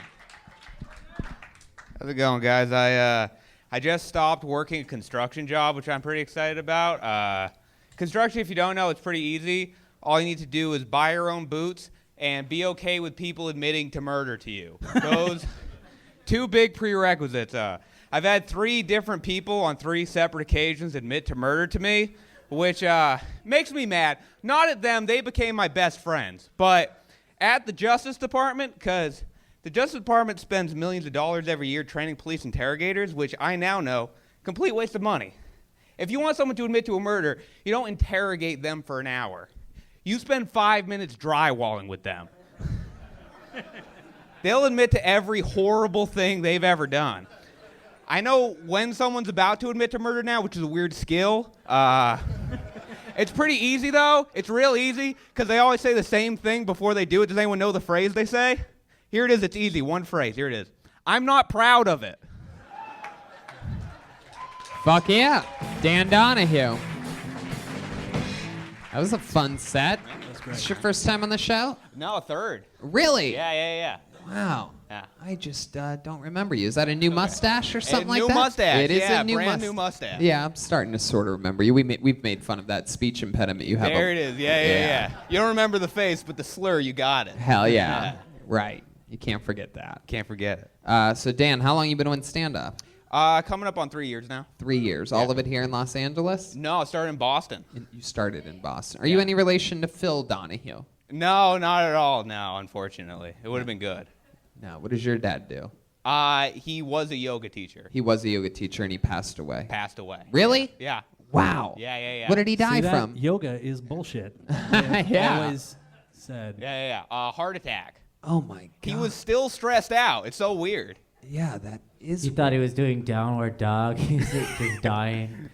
How's it going, guys? I just stopped working a construction job, which I'm pretty excited about. Construction, if you don't know, it's pretty easy. All you need to do is buy your own boots and be okay with people admitting to murder to you. Those two big prerequisites. I've had 3 different people on 3 separate occasions admit to murder to me, which makes me mad. Not at them, they became my best friends, but at the Justice Department, because the Justice Department spends millions of dollars every year training police interrogators, which I now know, complete waste of money. If you want someone to admit to a murder, you don't interrogate them for an hour. You spend 5 minutes drywalling with them. They'll admit to every horrible thing they've ever done. I know when someone's about to admit to murder now, which is a weird skill. It's pretty easy, though. It's real easy, because they always say the same thing before they do it. Does anyone know the phrase they say? Here it is. It's easy. One phrase. Here it is. I'm not proud of it. Fuck yeah. Dan Donohue. That was a fun set. That's great. Is this your first time on the show? No, a third. Really? Yeah. Wow. Yeah. I just don't remember you. Is that a new mustache or something like new that? mustache. It is Yeah, a new brand new mustache. Yeah, I'm starting to sort of remember you. We've made fun of that speech impediment you have. There it is. Yeah. You don't remember the face, but the slur, you got it. Hell yeah. Right. You can't forget that. Can't forget it. So Dan, how long you been doing stand-up? Coming up on 3 years now. 3 years. All of it here in Los Angeles? No, I started in Boston. You started in Boston. Are you any relation to Phil Donohue? No, not at all. No, unfortunately. It would have been good. No. What does your dad do? He was a yoga teacher. He was a yoga teacher and he passed away. Passed away. Really? Yeah. Wow. Yeah. What did he die See that? from? Yoga is bullshit. Yeah. Always said. Yeah. Heart attack. Oh my God. He was still stressed out. It's so weird. Yeah, that is. You thought he was doing downward dog. He's just dying.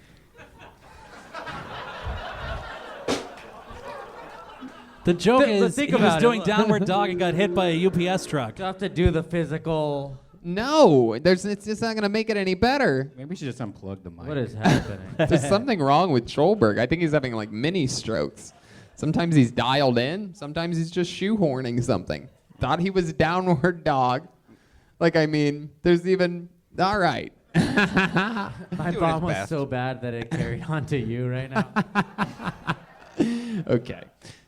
The joke But is think he was about it. doing downward dog and got hit by a UPS truck. You have to do the physical No, it's just not gonna make it any better. Maybe we should just unplug the mic. What is happening? There's something wrong with Joelberg. I think he's having like mini strokes. Sometimes he's dialed in. Sometimes he's just shoehorning something. Thought he was downward dog. Like, I mean, there's even... All right. My Doing bomb his was best. so bad that it carried on to you right now. Okay.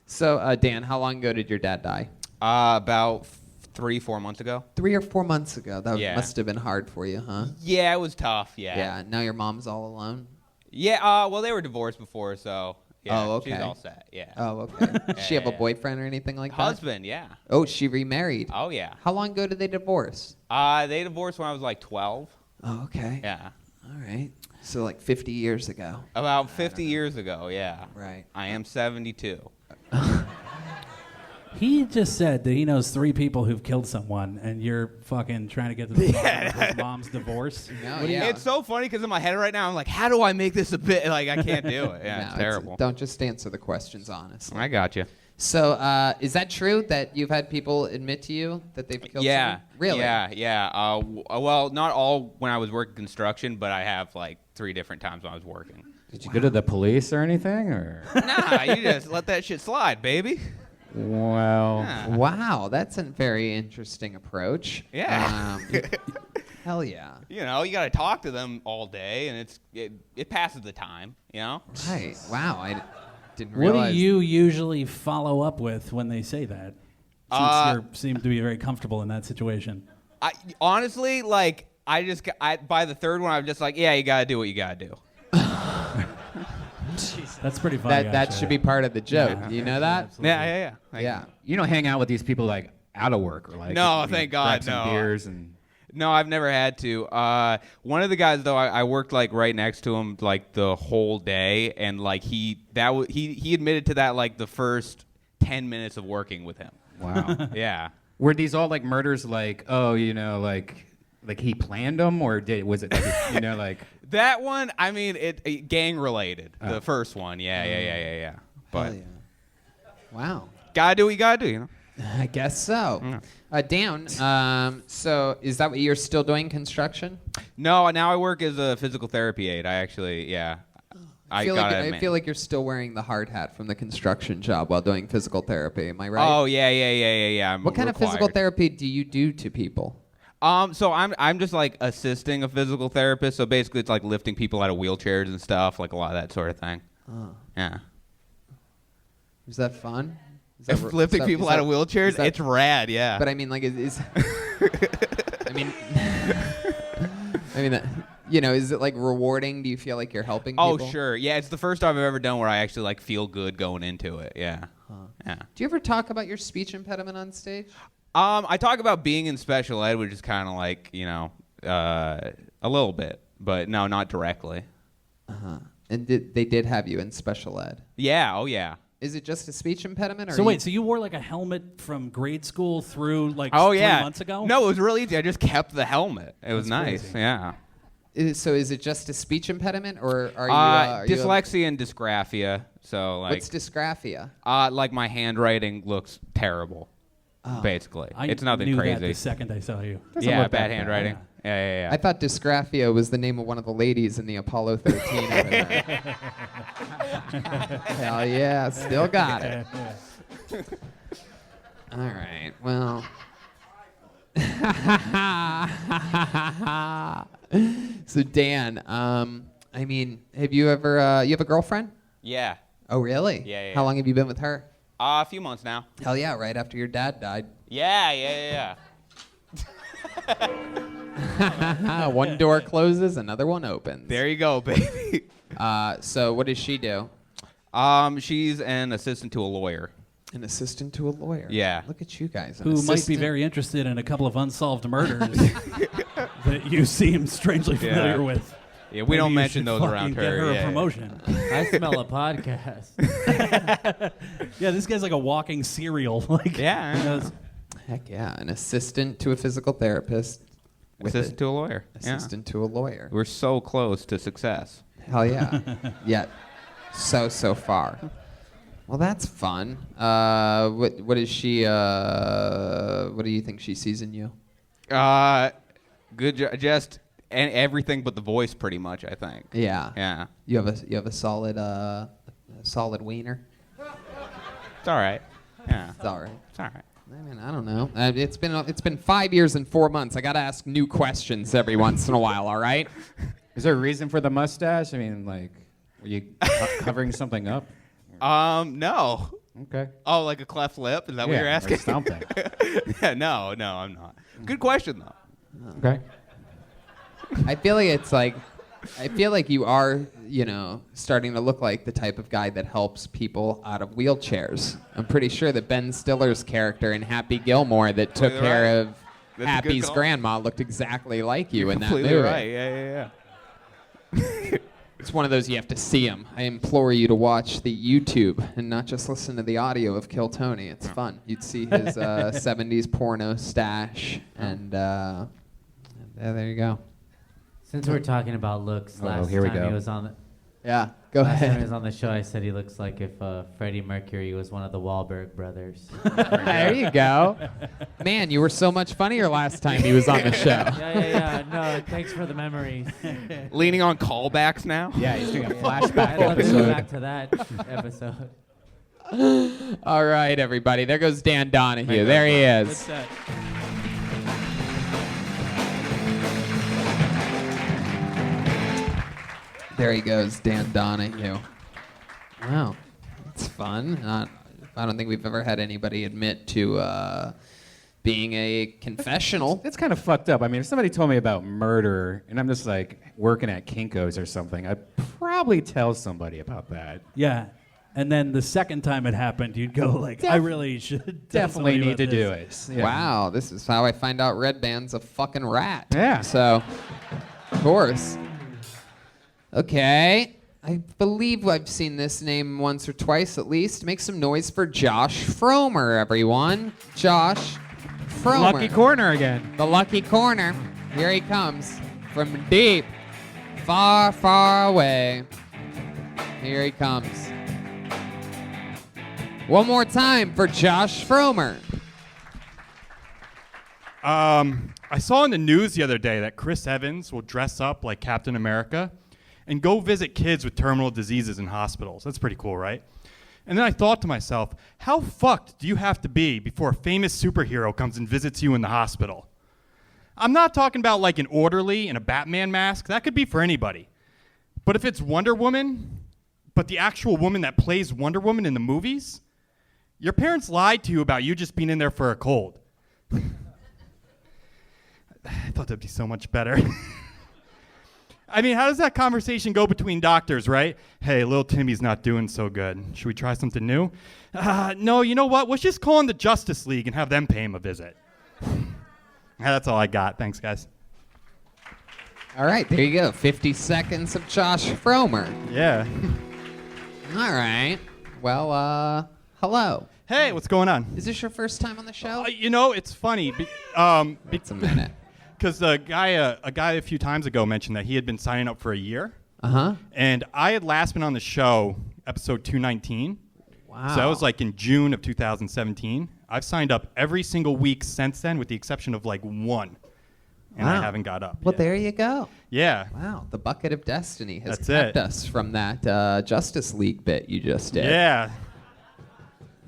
So, Dan, how long ago did your dad die? About 3-4 months ago. 3 or 4 months ago. That Yeah. must have been hard for you, huh? Yeah, it was tough. Yeah. Yeah. Now your mom's all alone? Yeah. Well, they were divorced before, so yeah, Oh, okay. she's all set. Yeah. Oh, okay. Does she have a yeah. boyfriend or anything like that? Husband. Yeah. Oh, she remarried. Oh yeah. How long ago did they divorce? They divorced when I was like 12. Oh, okay. Yeah. All right. So like 50 years ago. About 50 years ago. Yeah. Right. I am 72. He just said that he knows 3 people who've killed someone, and you're fucking trying to get to the bottom of his mom's divorce. No, What do you- yeah. It's so funny because in my head right now, I'm like, how do I make this a bit? Like, I can't do it. Yeah, No, it's terrible. Don't just answer the questions honestly. I got you. So, is that true that you've had people admit to you that they've killed Yeah. someone? Really? Yeah. Well, not all when I was working construction, but I have like 3 different times when I was working. Did you go to the police or anything, or? Nah, you just let that shit slide, baby. Well, Yeah. Wow, that's a very interesting approach. Yeah. Hell yeah. You know, you got to talk to them all day, and it passes the time. You know. Right. Wow, I didn't What realize. do you usually follow up with when they say that? Since you seem to be very comfortable in that situation. I honestly like. By the third one, I'm just like, yeah, you got to do what you got to do. That's pretty funny. That should be part of the joke. Yeah. Do you know that? Absolutely. Yeah. Yeah. you don't hang out with these people like out of work or like. No, you know, thank God, grab some no. beers and. No, I've never had to. One of the guys though, I worked like right next to him like the whole day, and like he admitted to that like the first 10 minutes of working with him. Wow. Yeah. Were these all like murders? Like, oh, you know, like he planned them, or was it like, you know, like? That one, I mean, it gang related. Oh. The first one, yeah. But Hell yeah. Wow. gotta do what you gotta do, you know. I guess so. Dan, so is that what you're still doing, construction? No, now I work as a physical therapy aide. I actually, yeah. I feel like you're still wearing the hard hat from the construction job while doing physical therapy. Am I right? Oh yeah. What kind of physical therapy do you do to people? So I'm just like assisting a physical therapist. So basically, it's like lifting people out of wheelchairs and stuff, like a lot of that sort of thing. Oh. Yeah. Is that fun? Lifting people out of wheelchairs, it's rad. Yeah. But I mean, like, is I mean, you know, is it like rewarding? Do you feel like you're helping people? Oh sure, yeah. It's the first time I've ever done where I actually like feel good going into it. Yeah. Yeah. Do you ever talk about your speech impediment on stage? I talk about being in special ed, which is kind of like, you know, a little bit, but no, not directly. And they did have you in special ed. Yeah. Oh yeah. Is it just a speech impediment? Or So wait, so you wore like a helmet from grade school through like Oh 3 yeah. months ago? No, it was really easy. I just kept the helmet. It was That's nice. crazy. Yeah. So is it just a speech impediment, or are you? Dyslexia and dysgraphia. So like. What's dysgraphia? Like my handwriting looks terrible. Basically, I it's nothing knew crazy. That the second I saw you. Yeah, look that bad bad. handwriting. Yeah. I thought dysgraphia was the name of one of the ladies in the Apollo 13. over there. Hell yeah, still got it. All right, well. So Dan, I mean, have you ever? You have a girlfriend? Yeah. Oh really? Yeah. How long have you been with her? A few months now. Hell yeah! Right after your dad died. Yeah. One door closes, another one opens. There you go, baby. So what does she do? She's an assistant to a lawyer. An assistant to a lawyer. Yeah. Look at you guys. Who might be very interested in a couple of unsolved murders that you seem strangely familiar with. Yeah, we don't mention those around Get her. her Yeah. a promotion. I smell a podcast. Yeah, this guy's like a walking cereal. Like, Yeah. he knows- Heck yeah, an assistant to a physical therapist. with Assistant to a lawyer. Assistant to a lawyer. We're so close to success. Hell yeah. Yet, so far. Well, that's fun. What is she? What do you think she sees in you? Just and everything but the voice, pretty much. I think. Yeah. Yeah. You have a solid wiener. It's all right. Yeah. It's all right. It's all right. I mean, I don't know. It's been 5 years and 4 months. I gotta ask new questions every once in a while. All right. Is there a reason for the mustache? I mean, like, were you covering something up? No. Okay. Oh, like a cleft lip? Is that what you're asking? Or something. Yeah, no, I'm not. Good question though. Okay. I feel like you are, starting to look like the type of guy that helps people out of wheelchairs. I'm pretty sure that Ben Stiller's character in Happy Gilmore that took care of That's a good Happy's call. grandma looked exactly like you in that Completely movie. right. Yeah. It's one of those you have to see him. I implore you to watch the YouTube and not just listen to the audio of Kill Tony. It's fun. You'd see his 70s porno stash, and there you go. Since we're talking about looks, last here we time go. he was on the Yeah, go last time he ahead. was on the show, I said he looks like if Freddie Mercury was one of the Wahlberg brothers. There you go. Man, you were so much funnier last time he was on the show. Yeah. No, thanks for the memories. Leaning on callbacks now. Yeah, he's doing a I flashback love to go episode. back to that episode. All right, everybody. There goes Dan Donohue. There he is. There he goes, Dan Donohue. Wow, it's fun. I don't think we've ever had anybody admit to being a confessional. It's kind of fucked up. I mean, if somebody told me about murder and I'm just like working at Kinko's or something, I'd probably tell somebody about that. Yeah. And then the second time it happened, you'd go like, I really should tell Definitely somebody need about to do this. it. Yeah. Wow, this is how I find out Redban's a fucking rat. Yeah. So, of course. Okay. I believe I've seen this name once or twice at least. Make some noise for Josh Fromer, everyone. Josh Fromer. Lucky corner again. The lucky corner. Here he comes from deep, far, far away. Here he comes. One more time for Josh Fromer. I saw in the news the other day that Chris Evans will dress up like Captain America and go visit kids with terminal diseases in hospitals. That's pretty cool, right? And then I thought to myself, how fucked do you have to be before a famous superhero comes and visits you in the hospital? I'm not talking about like an orderly in a Batman mask. That could be for anybody. But if it's Wonder Woman, but the actual woman that plays Wonder Woman in the movies, your parents lied to you about you just being in there for a cold. I thought that'd be so much better. I mean, how does that conversation go between doctors, right? Hey, little Timmy's not doing so good. Should we try something new? No, you know what? Let's just call in the Justice League and have them pay him a visit. That's all I got. Thanks, guys. All right, there you go. 50 seconds of Josh Fromer. Yeah. All right. Well, hello. Hey, what's going on? Is this your first time on the show? You know, it's funny. It's a minute. Because a guy a few times ago mentioned that he had been signing up for a year. Uh-huh. And I had last been on the show, episode 219. Wow. So that was like in June of 2017. I've signed up every single week since then, with the exception of like one. And I haven't got up. Well, yet. there you go. Yeah. Wow, the bucket of destiny has That's kept it. us from that Justice League bit you just did. Yeah.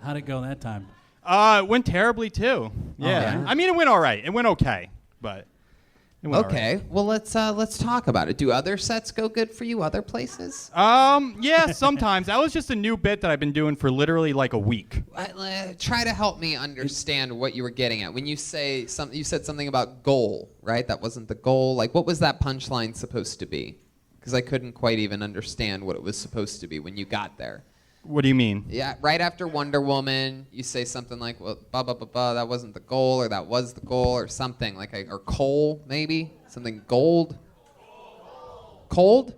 How'd it go that time? It went terribly too. Yeah. yeah? I mean, it went all right. It went okay, but it went all Okay, right. well let's talk about it. Do other sets go good for you other places? Yeah, sometimes. That was just a new bit that I've been doing for literally like a week. Try to help me understand what you were getting at when you say something. You said something about goal, right? That wasn't the goal. Like, what was that punchline supposed to be? Because I couldn't quite even understand what it was supposed to be when you got there. What do you mean? Yeah, right after Wonder Woman, you say something like, "Well, that wasn't the goal," or "That was the goal," or something like, or coal, maybe something gold. Cold?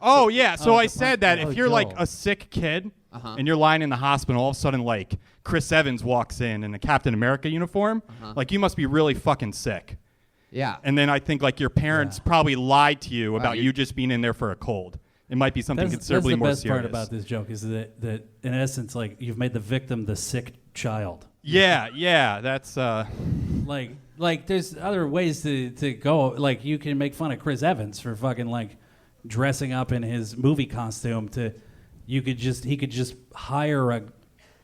Oh, yeah. So I the said punch- that oh, if you're like Joel. a sick kid Uh-huh. and you're lying in the hospital, all of a sudden like Chris Evans walks in a Captain America uniform, like you must be really fucking sick. Yeah. And then I think like your parents probably lied to you about you- you just being in there for a cold. It might be something considerably that's the more best serious. part about this joke is that in essence, like, you've made the victim the sick child. Yeah, that's Like, like, there's other ways to go. Like, you can make fun of Chris Evans for fucking like dressing up in his movie costume. He could just hire a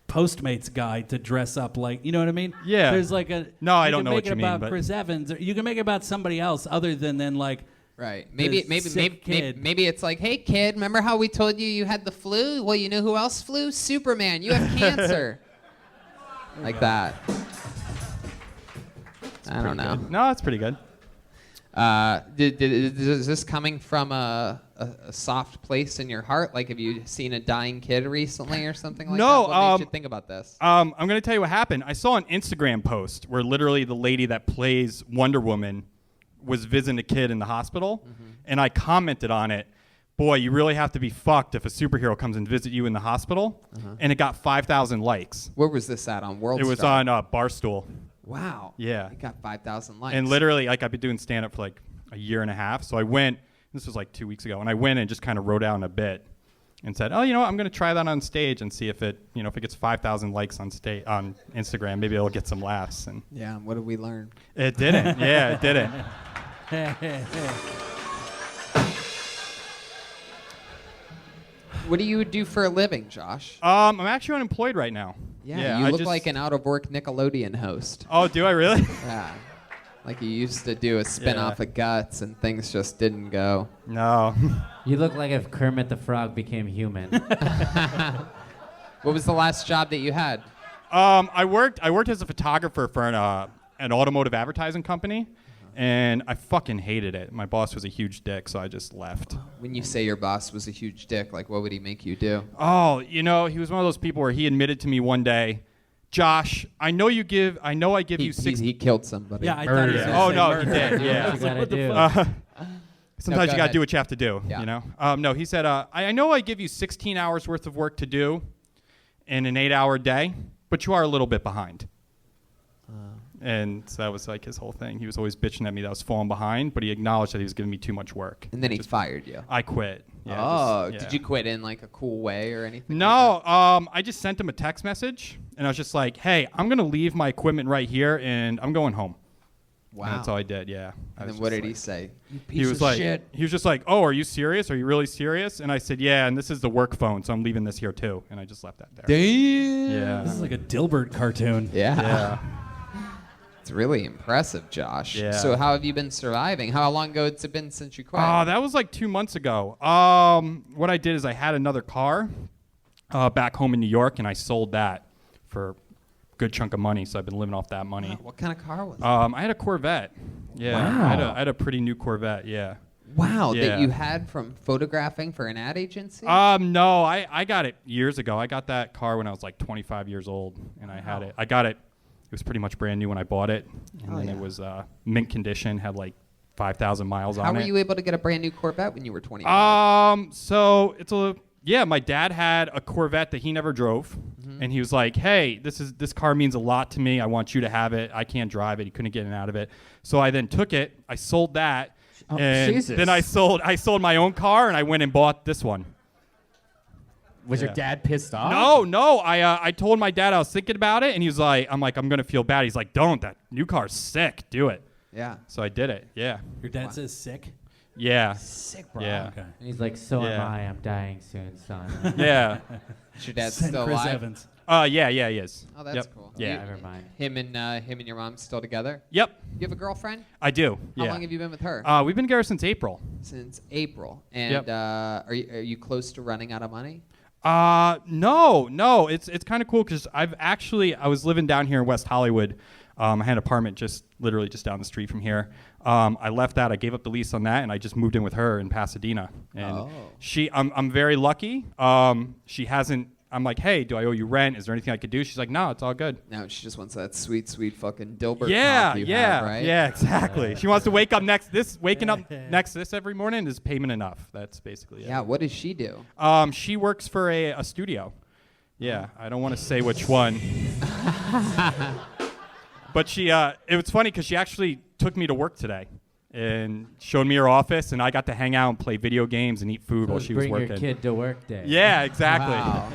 Postmates guy to dress up like, you know what I mean? Yeah. There's like a no, I don't know what you mean. You can make it about but Chris Evans. Or you can make it about somebody else other than like. Right. Maybe kid. maybe it's like, hey kid, remember how we told you had the flu? Well, you know who else flew? Superman. You have cancer. Like that. I don't know. No, it's pretty good. Is this coming from a soft place in your heart? Like, have you seen a dying kid recently or something like that? What makes you think about this? I'm going to tell you what happened. I saw an Instagram post where literally the lady that plays Wonder Woman was visiting a kid in the hospital, and I commented on it. Boy, you really have to be fucked if a superhero comes and visit you in the hospital, and it got 5,000 likes. Where was this at, on World It was Star? on Barstool. Wow. Yeah. It got 5,000 likes. And literally, like, I've been doing stand-up for like a year and a half, so I went, this was like 2 weeks ago, and I went and just kind of wrote down a bit and said, oh, you know what, I'm going to try that on stage and see if it gets 5,000 likes on Instagram, maybe it'll get some laughs. And yeah, what did we learn? It didn't. Yeah, it didn't. What do you do for a living, Josh? I'm actually unemployed right now. Yeah, you look like an out-of-work Nickelodeon host. Oh, do I really? Yeah. Like you used to do a spin-off of Guts and things just didn't go. No. You look like if Kermit the Frog became human. What was the last job that you had? I worked as a photographer for an automotive advertising company, and I fucking hated it. My boss was a huge dick, so I just left. When you say your boss was a huge dick, like what would he make you do? Oh, he was one of those people where he admitted to me one day, Josh, I know I give you 60. He killed somebody. Yeah, I thought he was Oh gonna no, say he murder. did. Yeah. What you gotta do. Sometimes go you gotta ahead. do what you have to do. Yeah. You know. No, he said, I know I give you 16 hours worth of work to do in an 8-hour day, but you are a little bit behind. And so that was like his whole thing. He was always bitching at me that I was falling behind, but he acknowledged that he was giving me too much work. And then he fired you. I quit. Yeah, Did you quit in like a cool way or anything? No, I just sent him a text message, and I was just like, hey, I'm going to leave my equipment right here, and I'm going home. Wow. And that's all I did, yeah. And then what did he say? You piece He was of like, shit. he was just like, oh, are you serious? Are you really serious? And I said, yeah, and this is the work phone, so I'm leaving this here too. And I just left that there. Damn. Yeah. This is like a Dilbert cartoon. Yeah. It's really impressive, Josh. Yeah. So how have you been surviving? How long ago has it been since you quit? That was like 2 months ago. What I did is I had another car back home in New York, and I sold that for a good chunk of money, so I've been living off that money. What kind of car was it? I had a Corvette. Yeah. Wow. I had a pretty new Corvette, yeah. Wow, Yeah. that you had from photographing for an ad agency? No, I got it years ago. I got that car when I was like 25 years old, and I had it. I got it. It was pretty much brand new when I bought it, and then it was mint condition, had like 5,000 miles on it. How were you able to get a brand new Corvette when you were 25? So my dad had a Corvette that he never drove, and he was like, hey, this car means a lot to me. I want you to have it. I can't drive it. He couldn't get in and out of it. So I then took it. I sold that, and Jesus. then I sold my own car, and I went and bought this one. Was your dad pissed off? No. I told my dad I was thinking about it, and he was like, I'm gonna feel bad. He's like, don't. That new car's sick. Do it. Yeah. So I did it. Yeah. Your dad says sick? Yeah. Sick, bro. Yeah. Okay. And he's like, so am Yeah. I. I'm dying soon, son. Yeah. Is your dad Send still Chris alive? Evans. Yeah, he is. Oh, that's Yep. cool. Yeah. Never mind. Him and your mom still together? Yep. You have a girlfriend? I do. How Yeah. long have you been with her? We've been together since April. Since April. And Yep. are you close to running out of money? No. It's kind of cool because I was living down here in West Hollywood. I had an apartment literally just down the street from here. I left that. I gave up the lease on that, and I just moved in with her in Pasadena. And I'm very lucky. She hasn't. I'm like, hey, do I owe you rent? Is there anything I could do? She's like, no, it's all good. No, she just wants that sweet, sweet fucking Dilbert Yeah, cock you yeah, have, right? yeah, exactly. She wants to waking up next to this every morning is payment enough. That's basically it. Yeah, what does she do? She works for a studio. Yeah, I don't want to say which one. But it was funny because she actually took me to work today. and showed me her office, and I got to hang out and play video games and eat food So while it's she was bring working. your kid to work day. Yeah, exactly. Wow.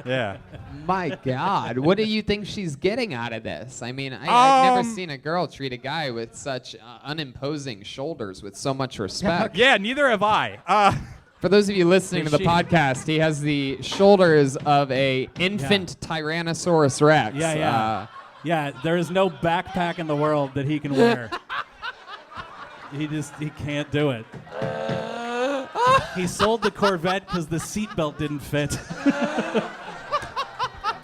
Yeah. My God, what do you think she's getting out of this? I mean, I've never seen a girl treat a guy with such unimposing shoulders with so much respect. Yeah, neither have I. For those of you listening to the podcast, he has the shoulders of a infant Tyrannosaurus Rex. Yeah, there is no backpack in the world that he can wear. He can't do it. He sold the Corvette because the seatbelt didn't fit.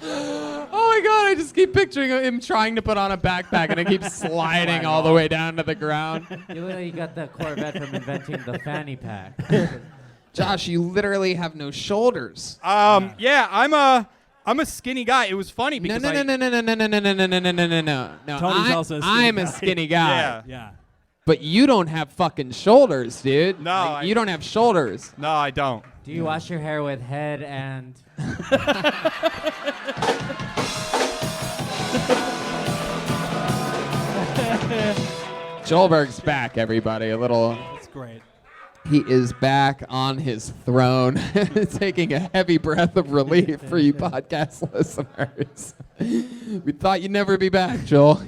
Oh my God, I just keep picturing him trying to put on a backpack and it keeps sliding all the way down to the ground. You look like you got the Corvette from inventing the fanny pack. Josh, you literally have no shoulders. Yeah, I'm a skinny guy. It was funny because No. Tony's also a skinny I'm guy. a skinny guy. Yeah. But you don't have fucking shoulders, dude. No, Like, you don't have shoulders. No, I don't. Do you wash your hair with head and... Joelberg's back, everybody. A little. That's great. He is back on his throne, taking a heavy breath of relief for you podcast listeners. We thought you'd never be back, Joel.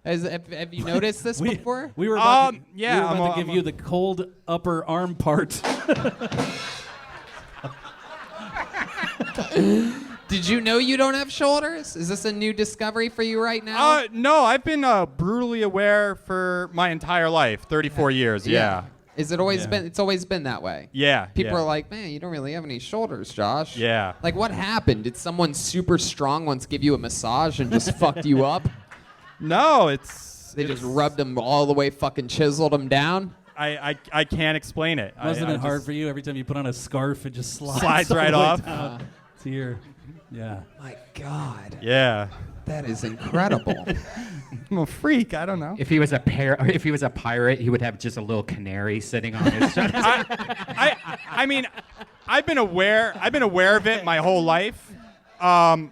Have you noticed this before? We were about to I'm give you the cold upper arm part. Did you know you don't have shoulders? Is this a new discovery for you right now? No, I've been brutally aware for my entire life, 34 years. Yeah. Is it always been? It's always been that way. Yeah. People yeah. are like, man, you don't really have any shoulders, Josh. Yeah. Like, what happened? Did someone super strong once give you a massage and just fucked you up? No, They just rubbed them all the way, fucking chiseled them down. I can't explain it. Wasn't I it hard just- for you? Every time you put on a scarf, it just Slides all right the way off. down to your, yeah. My God. Yeah. That is incredible. I'm a freak. I don't know. If he was a pirate, he would have just a little canary sitting on his chest. I mean, I've been aware of it my whole life, but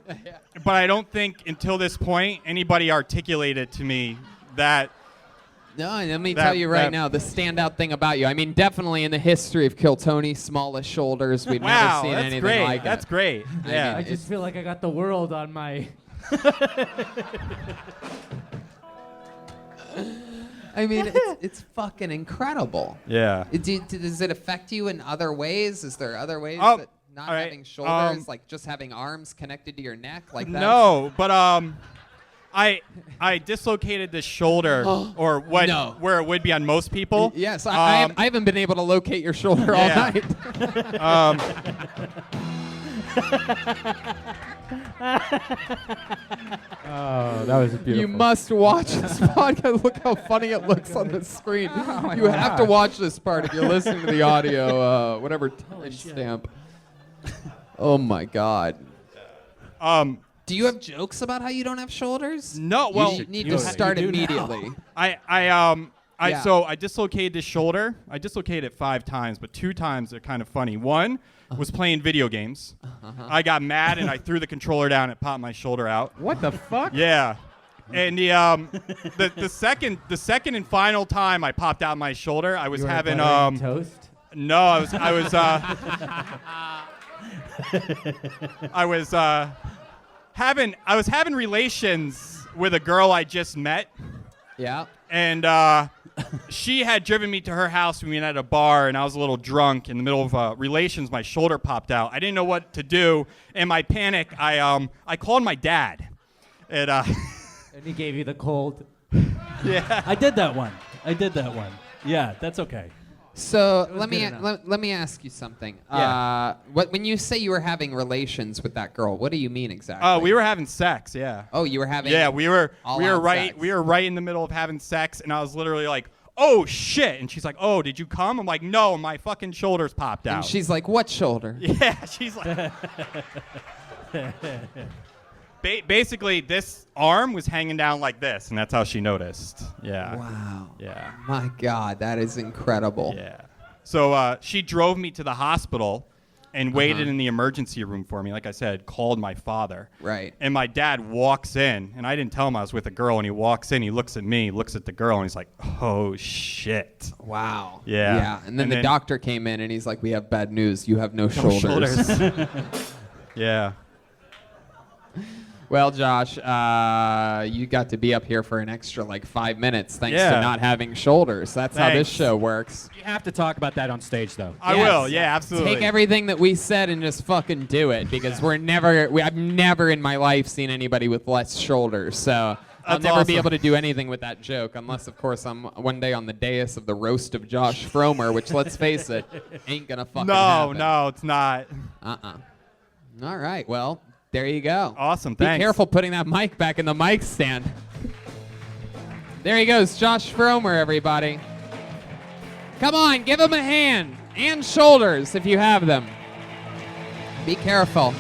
I don't think until this point anybody articulated to me that. No, and let me tell you right now, the standout thing about you. I mean, definitely in the history of Kill Tony, smallest shoulders. We've never seen anything great. like That's it. great. Yeah. I just feel like I got the world on my... I mean, it's fucking incredible. Yeah. Does it affect you in other ways? Is there other ways that not all right, having shoulders, like just having arms connected to your neck like that? No, but I dislocated the shoulder, or what? No. Where it would be on most people. Yes, I haven't been able to locate your shoulder all Yeah. night. Oh, that was beautiful. You must watch this podcast. Look how funny it looks on the screen. You have to watch this part if you're listening to the audio, whatever timestamp. Oh my God. Do you have jokes about how you don't have shoulders? No, well, you need to start immediately. So I dislocated the shoulder. I dislocated it 5 times, but 2 times are kind of funny. One was playing video games. I got mad and I threw the controller down and popped my shoulder out. What the fuck? Yeah. And the second and final time I popped out my shoulder, I was You were having buttering toast? No, I was having relations with a girl I just met. Yeah. And she had driven me to her house. We met at a bar, and I was a little drunk. In the middle of relations, my shoulder popped out. I didn't know what to do. In my panic, I called my dad. And And he gave you the cold. yeah. I did that one. Yeah, that's okay. So was let me good enough. let me ask you something. Yeah. When you say you were having relations with that girl, what do you mean exactly? We were having sex. Yeah. Oh, you were having. Yeah, we were all-out sex. right in the middle of having sex, and I was literally like, "Oh shit!" And she's like, "Oh, did you come?" I'm like, "No, my fucking shoulders popped out." And she's like, "What shoulder?" yeah, she's like. Basically, this arm was hanging down like this, and that's how she noticed. Yeah. Wow. Yeah. My God, that is incredible. Yeah. So she drove me to the hospital, and waited in the emergency room for me. Like I said, called my father. Right. And my dad walks in, and I didn't tell him I was with a girl, and he walks in, he looks at me, looks at the girl, and he's like, oh, shit. Wow. Yeah. Yeah. And then the doctor came in, and he's like, we have bad news. You have no shoulders. Yeah. Well, Josh, you got to be up here for an extra 5 minutes thanks to not having shoulders. That's how this show works. You have to talk about that on stage, though. I will. Yeah, absolutely. Take everything that we said and just fucking do it because I've never in my life seen anybody with less shoulders. So I'll never be able to do anything with that joke unless, of course, I'm one day on the dais of the roast of Josh Fromer, which, let's face it, ain't gonna fucking happen. No, it's not. All right. Well, there you go. Awesome, Be thanks. careful putting that mic back in the mic stand. There he goes, Josh Fromer, everybody. Come on, give him a hand and shoulders if you have them. Be careful.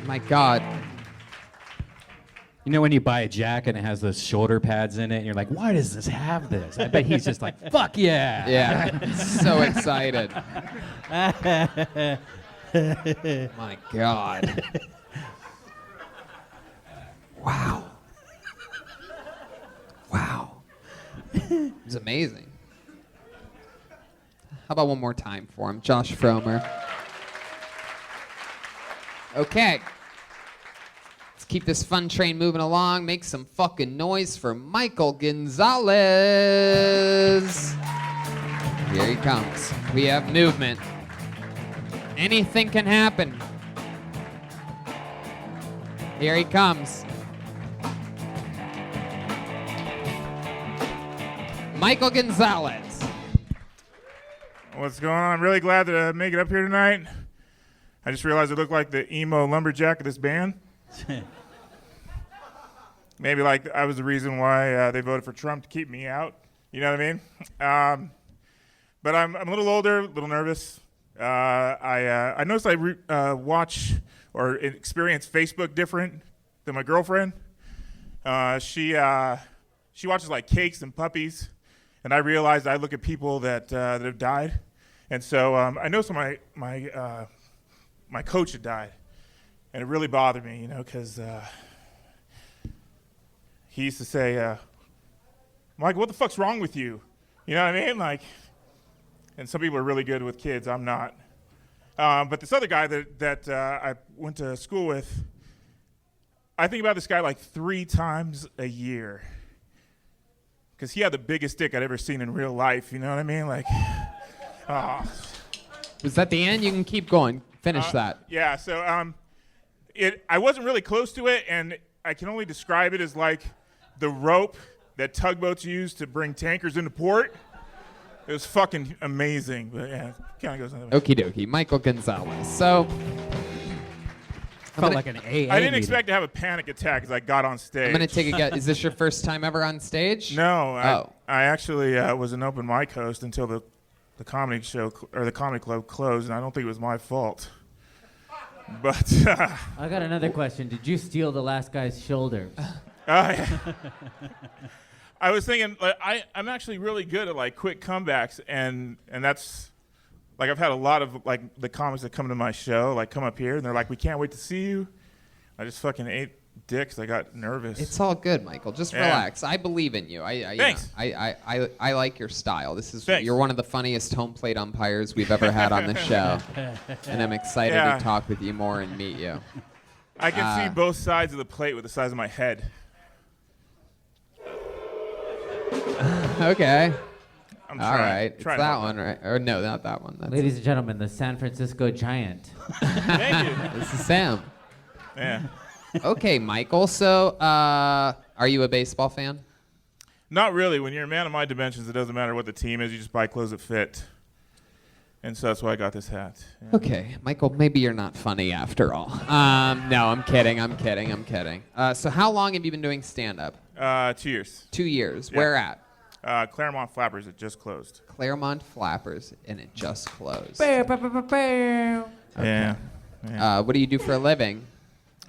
My God. You know when you buy a jacket and it has those shoulder pads in it, and you're like, why does this have this? I bet he's just like, fuck yeah. Yeah, so excited. My God. Wow. Wow. It's amazing. How about one more time for him, Josh Fromer? Okay. Let's keep this fun train moving along. Make some fucking noise for Michael Gonzalez. Here he comes. We have movement. Anything can happen. Here he comes. Michael Gonzalez. What's going on? I'm really glad to make it up here tonight. I just realized I look like the emo lumberjack of this band. Maybe I was the reason why they voted for Trump to keep me out. You know what I mean? But I'm a little older, a little nervous. I noticed I watch or experience Facebook different than my girlfriend. She watches cakes and puppies, and I realized I look at people that have died, and so I noticed my coach had died, and it really bothered me, because he used to say, "Mike, what the fuck's wrong with you?" You know what I mean? And some people are really good with kids. I'm not. But this other guy that I went to school with, I think about this guy 3 times a year. Because he had the biggest dick I'd ever seen in real life. You know what I mean? Was that the end? You can keep going. Finish that. Yeah, so I wasn't really close to it, and I can only describe it as the rope that tugboats use to bring tankers into port. It was fucking amazing, but yeah, it kind of goes another way. Okie dokie, Michael Gonzalez. So, Felt like an AA I didn't meeting. expect to have a panic attack as I got on stage. I'm gonna take a guess. Is this your first time ever on stage? No, I actually was an open mic host until the comedy show or the comedy club closed, and I don't think it was my fault. But I got another question. Did you steal the last guy's shoulder? I was thinking, I'm actually really good at quick comebacks, and that's I've had a lot of the comics that come to my show come up here and they're like, we can't wait to see you. I just fucking ate dicks. I got nervous. It's all good, Michael. Just relax. I believe in you. Thanks. I like your style. Thanks. You're one of the funniest home plate umpires we've ever had on the show, and I'm excited to talk with you more and meet you. I can see both sides of the plate with the size of my head. Okay. I'm all trying. right. It's Trying that to one, right? Or no, not that one. That's Ladies and gentlemen, the San Francisco Giant. Thank you. This is Sam. Yeah. Okay, Michael. So, are you a baseball fan? Not really. When you're a man of my dimensions, it doesn't matter what the team is. You just buy clothes that fit. And so that's why I got this hat. Yeah. Okay, Michael, maybe you're not funny after all. No, I'm kidding. So how long have you been doing stand-up? 2 years. 2 years. Yeah. Where at? Claremont Flappers. It just closed. Claremont Flappers, and it just closed. Yeah. What do you do for a living?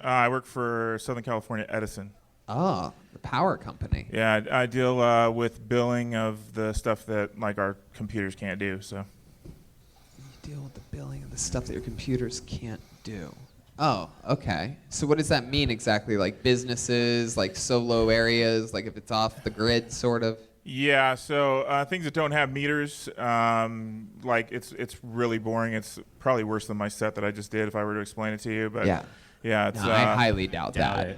I work for Southern California Edison. Oh, the power company. Yeah, I deal with billing of the stuff that our computers can't do. So. deal with the billing and the stuff that your computers can't do. Oh, okay. So what does that mean exactly? Like businesses, like solo areas, like if it's off the grid, sort of? Yeah, so things that don't have meters, like it's really boring. It's probably worse than my set that I just did if I were to explain it to you. But yeah, it's. No, I highly doubt that.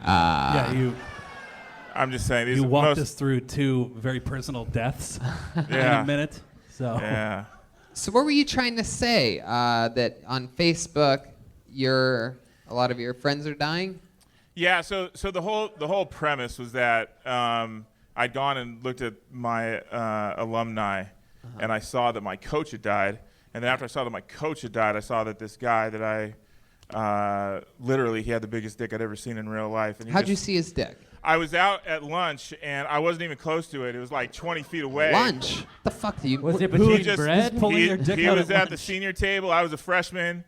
I'm just saying. You walked us through 2 very personal deaths in a minute. So. Yeah. So what were you trying to say? That on Facebook, a lot of your friends are dying? Yeah. So the whole premise was that I'd gone and looked at my alumni, and I saw that my coach had died. And then after I saw that my coach had died, I saw that this guy that I literally he had the biggest dick I'd ever seen in real life. And How'd you see his dick? I was out at lunch, and I wasn't even close to it. It was like 20 feet away. Lunch? The fuck do you... Was it between bread? He was at the senior table. I was a freshman,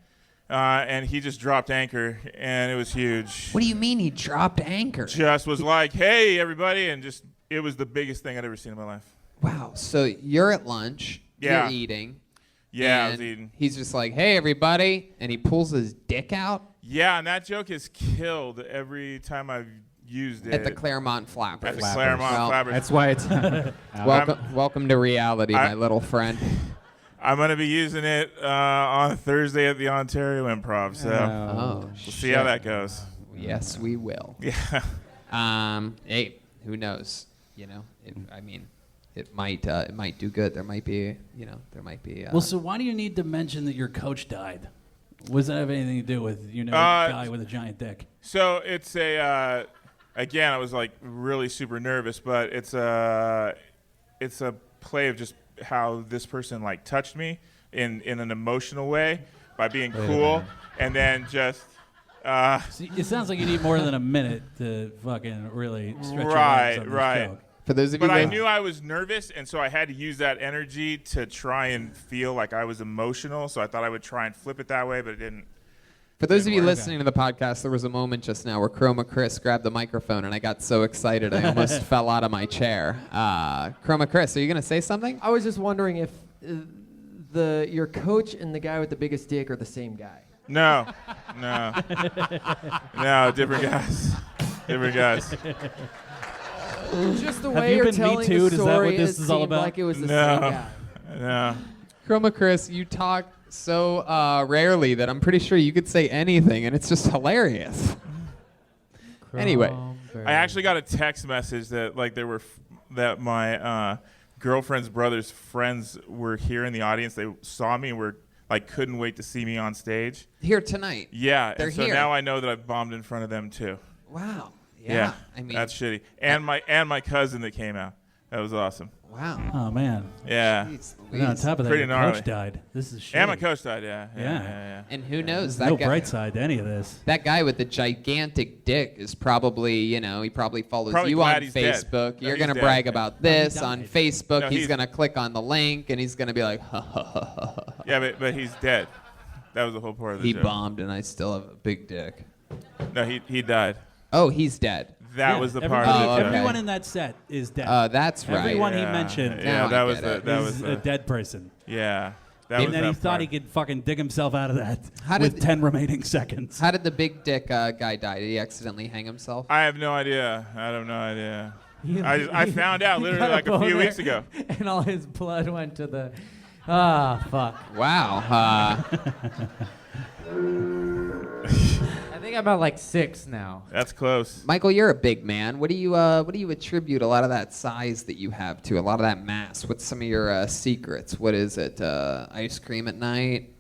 and he just dropped anchor, and it was huge. What do you mean he dropped anchor? Just was like, hey, everybody, and just it was the biggest thing I'd ever seen in my life. Wow. So you're at lunch. Yeah. You're eating. Yeah, I was eating. He's just like, hey, everybody, and he pulls his dick out? Yeah, and that joke is killed every time I've used it. At the Claremont Flappers. At the Claremont Flappers. That's why it's... welcome to reality, my little friend. I'm going to be using it on Thursday at the Ontario Improv, so we'll see how that goes. Yes, we will. Yeah. Hey, who knows? You know, it might do good. There might be. Well, so why do you need to mention that your coach died? Was that have anything to do with a guy with a giant dick? So it's again, I was like really super nervous, but it's a play of just how this person like touched me in an emotional way by being cool, and then just. See, it sounds like you need more than a minute to fucking really stretch your legs on this right. joke. For those of you, but I knew I was nervous, and so I had to use that energy to try and feel like I was emotional. So I thought I would try and flip it that way, but it didn't. For those of you listening to the podcast, there was a moment just now where Chroma Chris grabbed the microphone, and I got so excited I almost fell out of my chair. Chroma Chris, are you going to say something? I was just wondering if your coach and the guy with the biggest dick are the same guy. No, different guys. Different guys. Just the way you're telling the story, is that what this it is all seemed about? like it was the same guy. No. Chroma Chris, you talk so rarely that I'm pretty sure you could say anything, and it's just hilarious. Anyway, I actually got a text message that like that my girlfriend's brother's friends were here in the audience. They saw me and were like couldn't wait to see me on stage. Here tonight. Yeah, They're and so here. now I know that I've bombed in front of them too. Wow. Yeah, I mean, that's shitty. And my cousin that came out. That was awesome. Wow. Oh man. Yeah. And on top of that, Pretty your gnarly. coach died. This is shitty. And my coach died. Yeah. And who knows? There's no guy, bright side to any of this. That guy with the gigantic dick is probably, he probably follows Probably you on glad he's dead. Facebook. No, You're he's going to dead. brag about this died. on Facebook. No, he's going to click on the link, and he's going to be like, ha, ha, ha, ha, ha. Yeah, but he's dead. That was the whole part of the He joke. bombed, and I still have a big dick. No, he died. Oh, he's dead. That Yeah, was the everybody- part of the okay. joke. Everyone in that set is dead. That's right. Everyone he Yeah, mentioned Yeah, Now that I was get the it. is a dead person. Yeah. That was And then that he thought part. he could fucking dig himself out of that How with did- 10 remaining seconds. How did the big dick guy die? Did he accidentally hang himself? I have no idea. I have no idea. I found out literally like a few weeks ago. And all his blood went to the... Ah, fuck. Wow. I think I'm at like 6 now. That's close. Michael, you're a big man. What do you attribute a lot of that size that you have to? A lot of that mass. What's some of your secrets? What is it? Ice cream at night?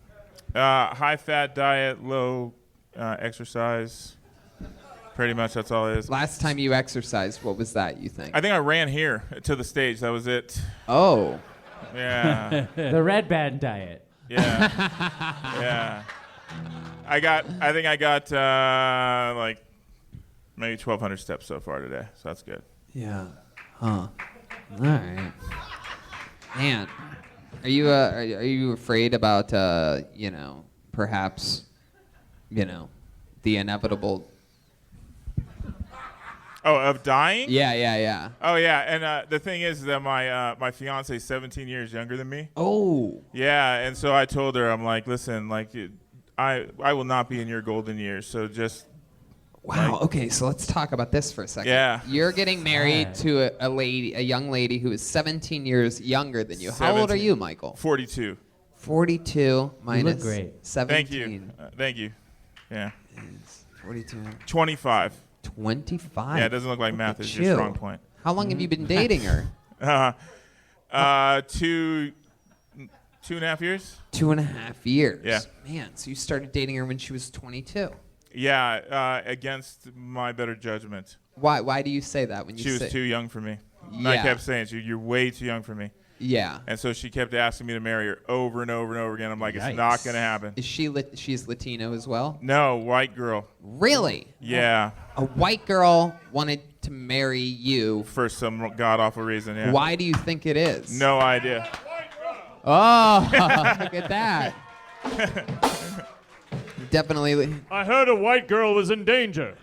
High fat diet, low exercise. Pretty much that's all it is. Last time you exercised, what was that, you think? I think I ran here to the stage. That was it. Oh. Yeah. The Redban diet. Yeah. Yeah. I think I got like maybe 1,200 steps so far today. So that's good. Yeah. Huh. All right. Man, are you afraid about perhaps the inevitable? Oh, of dying? Yeah. Oh, yeah. And the thing is that my fiance is 17 years younger than me. Oh. Yeah, and so I told her, I'm like, listen, like, I will not be in your golden years, so just. Wow. Like, okay, so let's talk about this for a second. Yeah. You're getting married to a young lady who is 17 years younger than you. How old are you, Michael? 42. 42 minus You look great. 17. Thank you. Yeah. 42. 25. 25. Yeah, it doesn't look like math is your Chill. strong point. How long have you been dating her? 2.5 years. 2.5 years. Yeah. Man, so you started dating her when she was 22. Yeah, against my better judgment. Why do you say that when you She say? was too young for me. And I kept saying, you're way too young for me. Yeah. And so she kept asking me to marry her over and over and over again. I'm like, Yikes. it's not going to happen. Is she's Latino as well? No, white girl. Really? Yeah. A white girl wanted to marry you. For some god-awful reason, yeah. Why do you think it is? No idea. Oh, look at that. Definitely. I heard a white girl was in danger.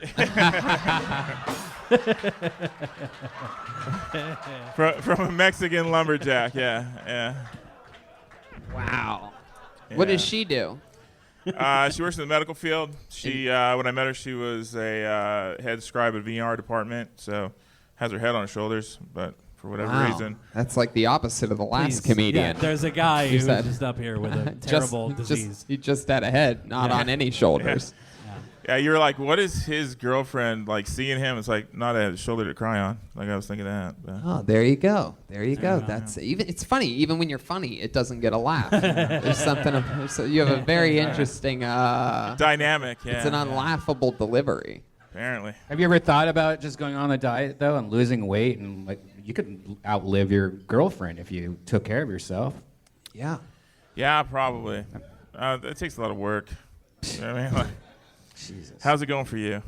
from a Mexican lumberjack, yeah. Wow. What does she do? She works in the medical field. She, when I met her, she was a head scribe at VR department, so has her head on her shoulders, but for whatever reason. That's like the opposite of the last comedian. Yeah, there's a guy who's just up here with a terrible disease. He just had a head, not on any shoulders. Yeah, you were like, what is his girlfriend like seeing him? It's like not a shoulder to cry on. Like I was thinking that. But. Oh, there you go. That's even. It's funny. Even when you're funny, it doesn't get a laugh. There's something. So you have a very interesting dynamic. Yeah. It's an unlaughable delivery. Apparently. Have you ever thought about just going on a diet though and losing weight and like you could outlive your girlfriend if you took care of yourself? Yeah. Yeah, probably. It takes a lot of work. You know what I mean? Like, Jesus. How's it going for you?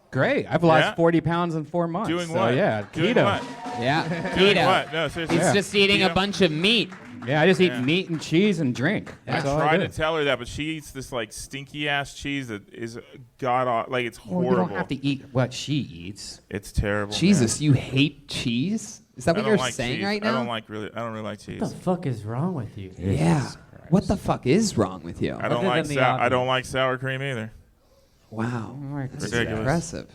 Great. I've lost 40 pounds in 4 months. Doing so what? Yeah, Doing keto. what? Yeah. Doing Keto. what? No, seriously. He's just eating a bunch of meat. Yeah, I just eat meat and cheese and drink. I That's all tried do. to tell her that, but she eats this like stinky ass cheese that is like it's Well, horrible. you don't have to eat what she eats. It's terrible. Jesus, you hate cheese? Is that what you're saying right now? I don't really like cheese. What the fuck is wrong with you? Yeah. What the fuck is wrong with you? I don't like sour cream either. Wow. That's Ridiculous. impressive.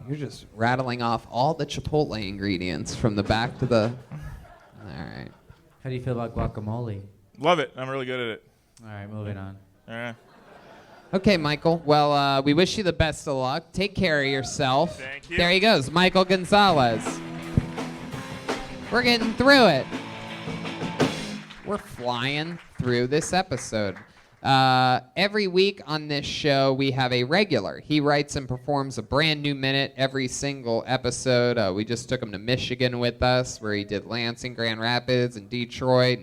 You're just rattling off all the Chipotle ingredients from the back to the. All right. How do you feel about guacamole? Love it. I'm really good at it. All right, moving on. All right. Okay, Michael. Well, we wish you the best of luck. Take care of yourself. Thank you. There he goes, Michael Gonzalez. We're getting through it. We're flying through this episode. Every week on this show, we have a regular. He writes and performs a brand new minute every single episode. We just took him to Michigan with us, where he did Lansing, Grand Rapids, and Detroit.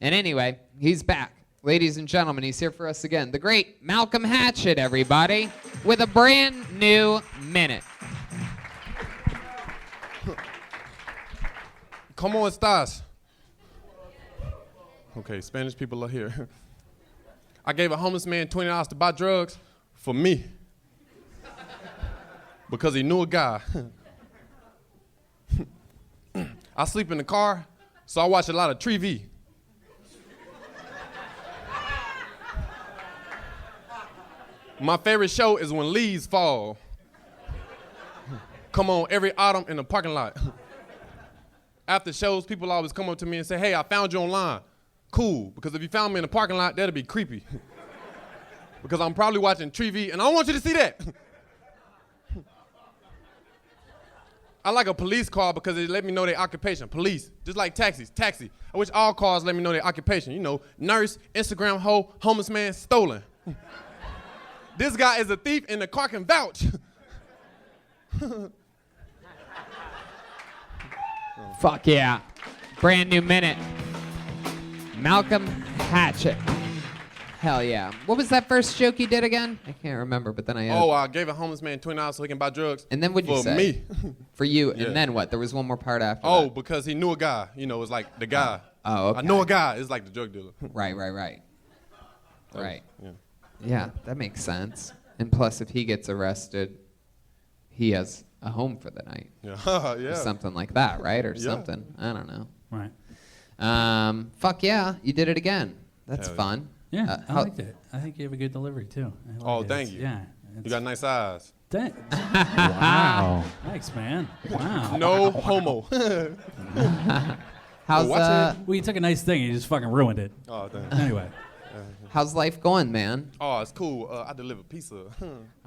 And anyway, he's back. Ladies and gentlemen, he's here for us again. The great Malcolm Hatchett, everybody, with a brand new minute. ¿Cómo estás? Okay, Spanish people are here. I gave a homeless man $20 to buy drugs for me because he knew a guy. I sleep in the car, so I watch a lot of TV. My favorite show is when leaves fall. Come on every autumn in the parking lot. After shows, people always come up to me and say, hey, I found you online. Cool, because if you found me in the parking lot, that'd be creepy. Because I'm probably watching TV, and I don't want you to see that. I like a police car because it let me know their occupation. Police, just like taxis. Taxi. I wish all cars let me know their occupation. You know, nurse, Instagram hoe, homeless man, stolen. This guy is a thief, and the car can vouch. Fuck yeah. Brand new minute. Malcolm Hatchett. Hell yeah. What was that first joke you did again? I can't remember, but then I... I gave a homeless man $20 so he can buy drugs. And then what'd you say? For me. For you, Yeah. and then what? There was one more part after that. Because he knew a guy. You know, it's like the guy. Oh, okay. I know a guy. It's like the drug dealer. Right. Right. Yeah. Yeah, that makes sense. And plus, if he gets arrested, he has a home for the night. Yeah. Or Yeah. something like that, right? Or Yeah. something. I don't know. Right. Fuck yeah, you did it again. That's Hell yeah. fun. Yeah, I how- liked it. I think you have a good delivery too. I like Oh, it. thank It's- you. Yeah. You got nice eyes. Wow. Thanks, man. Wow. No homo. How's Well, you took a nice thing and you just fucking ruined it. Oh, thanks. Anyway. How's life going, man? Oh, it's cool. I deliver pizza.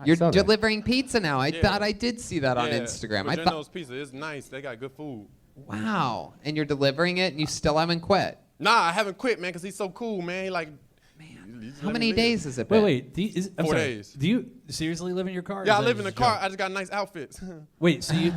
You're delivering pizza now. I Yeah. thought I did see that on Yeah, Instagram. I thought, Virginia's Pizza. It's nice. They got good food. wow. And you're delivering it, and you still haven't quit. Nah, I haven't quit, man, because he's so cool, man. He like, How many days has it been? Wait. I'm 4 sorry. days. Do you seriously live in your car? or Yeah, is I that live in the just a car. joke? I just got nice outfits. Wait, so you?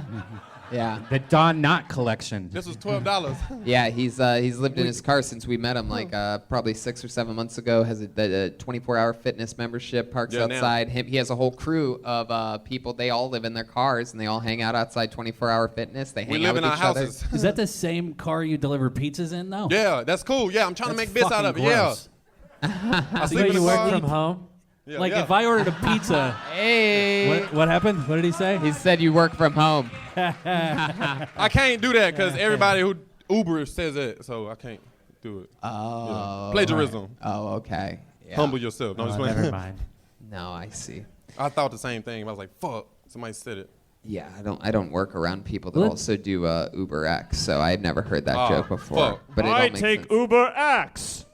Yeah. The Don Knott collection. This was $12. Yeah, he's lived in his car since we met him, like probably 6 or 7 months ago. Has a 24-hour fitness membership. Parks Yeah, now. outside. He has a whole crew of people. They all live in their cars and they all hang out outside 24-hour fitness. They hang We out live with in our each other. houses. Is that the same car you deliver pizzas in, though? Yeah, that's cool. Yeah, I'm trying to make bits out of it. Gross. Yeah. I So sleep in you the work car. from home? Yeah, Like yeah. if I ordered a pizza. Hey. What happened? What did he say? He said you work from home. I can't do that because everybody who Uber says it, so I can't do it. Oh. Yeah. Plagiarism. Oh, okay. Yeah. Humble yourself. No, just Never mind. No, I see. I thought the same thing. I was like, fuck, somebody said it. Yeah, I don't work around people that What? also do Uber X, so I've never heard that Oh, joke before. fuck. But it all I makes take sense. Uber X.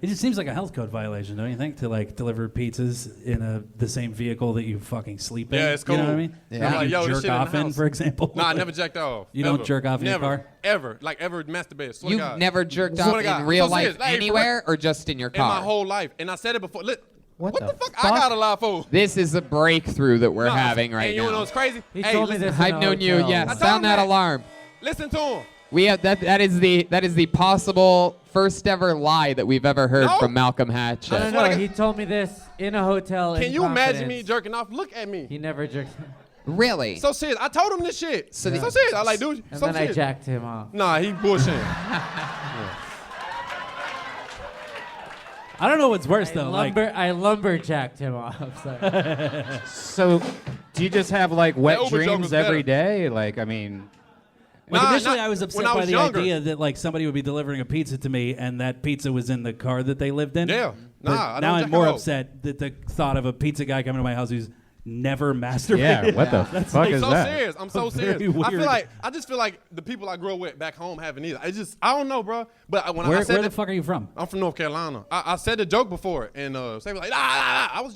It just seems like a health code violation, don't you think, to like deliver pizzas in the same vehicle that you fucking sleep in? Yeah, it's cool. You know what I mean? Yeah. That I'm like, you yo, this jerk shit in the off in, house. for example. Nah, I never jacked off. You don't Ever. jerk off in your Never. car? Ever. Like, ever masturbated. Swear to You've God. never jerked Swear off to in God. real So life serious. Like, anywhere or just in your In my car? whole life. And I said it before. Look, What what the the fuck I got a lot for? This is a breakthrough that we're Nah, having right and you now. know what's crazy? He Hey, told me listen, this in I've a known you. hotel. Yes. I told Sound him that that. alarm. Listen to him. We have that is the possible first ever lie that we've ever heard No. from Malcolm No, Hatchett. no, swear to no. God. He told me this in a hotel. Can in you imagine confidence. me jerking off? Look at me. He never jerked. Really? So serious. I told him this shit. So So, the- serious. I like, dude, And so then I serious. jacked him off. Nah, he bullshitting. I don't know what's worse though. Like, I lumberjacked him off. So. So, do you just have like wet That Uber joke dreams was every better. day? Like, I mean, like Nah, initially not- I was when upset I by was the younger. idea that like somebody would be delivering a pizza to me and that pizza was in the car that they lived in. Yeah. But Nah, I now don't I'm jack more off. upset that the thought of a pizza guy coming to my house who's never masturbated. yeah, what the That's fuck like is so that? serious. I'm so Very serious. weird. I just feel like the people I grew up with back home haven't either. I don't know, bro. But when I Where, said where the that- fuck are you from? I'm from North Carolina. I said the joke before, and they were like, I was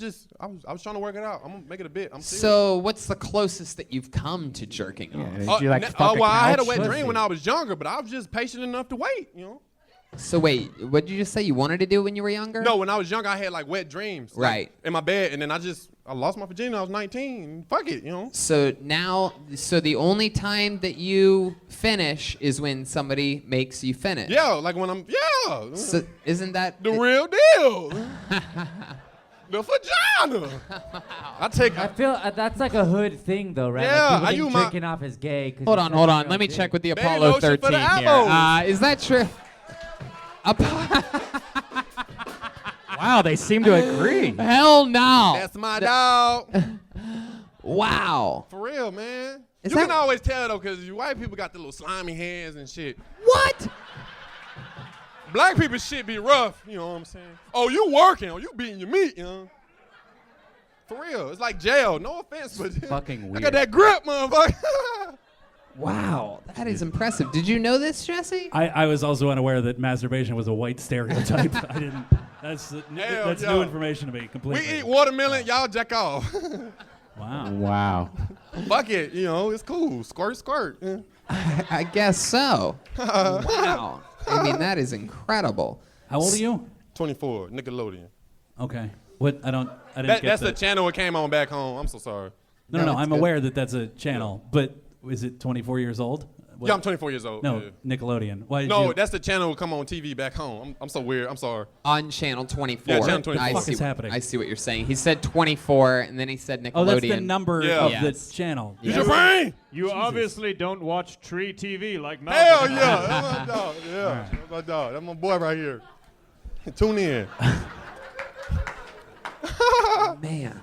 trying to work it out. I'm gonna make it a bit. I'm serious. So what's the closest that you've come to jerking off? Did you like fuck a well, I had a couch? wet Pussy. dream when I was younger, but I was just patient enough to wait, you know. So wait, what did you just say you wanted to do when you were younger? No, when I was younger, I had like wet dreams, like, Right. in my bed, and then I lost my virginity. I was 19. Fuck it, you know. So the only time that you finish is when somebody makes you finish. Yeah, like when I'm So isn't that the real deal. The vagina. I feel that's like a hood thing, though, right? Yeah, like I people use think my- jerking off is gay. 'cause Hold you on, said hold it's on. real Let me dick. check with the Baby Apollo lotion 13 for the here. elbows. Is that true? Wow, they seem to agree. Hell no. That's my dog. Wow. For real, man. Is You that- can always tell though, cause you white people got the little slimy hands and shit. What? Black people shit be rough. You know what I'm saying? Oh, you working? Oh, you beating your meat? You know? For real, it's like jail. No offense, but fucking I weird. got that grip, motherfucker. Wow. That is impressive. Did you know this, Jesse? I was also unaware that masturbation was a white stereotype. I didn't. That's Hell that's yeah. new information to me We completely. eat watermelon, y'all jack off. Wow. Wow. Fuck it, you know, it's cool. Squirt, squirt. Yeah. I guess so. Wow. I mean, that is incredible. How old are you? 24, Nickelodeon. Okay. What? I didn't get That's the the channel it came on back home. I'm so sorry. No, No, no, it's I'm good. aware that that's a channel, but is it 24 years old? What? Yeah, I'm 24 years old. No, yeah. Nickelodeon. Why did No, you? that's the channel that come on TV back home. I'm so weird. I'm sorry. On channel 24. Yeah, channel 24. I What the see, fuck is happening? I see what you're saying. He said 24, and then he said Nickelodeon. Oh, that's the number Yeah. of Yes. the channel. Yeah. Use your brain. You obviously don't watch Tree TV like Hell Malcolm. yeah. That's my dog. Yeah. That's my dog. That's my boy right here. Tune in. man.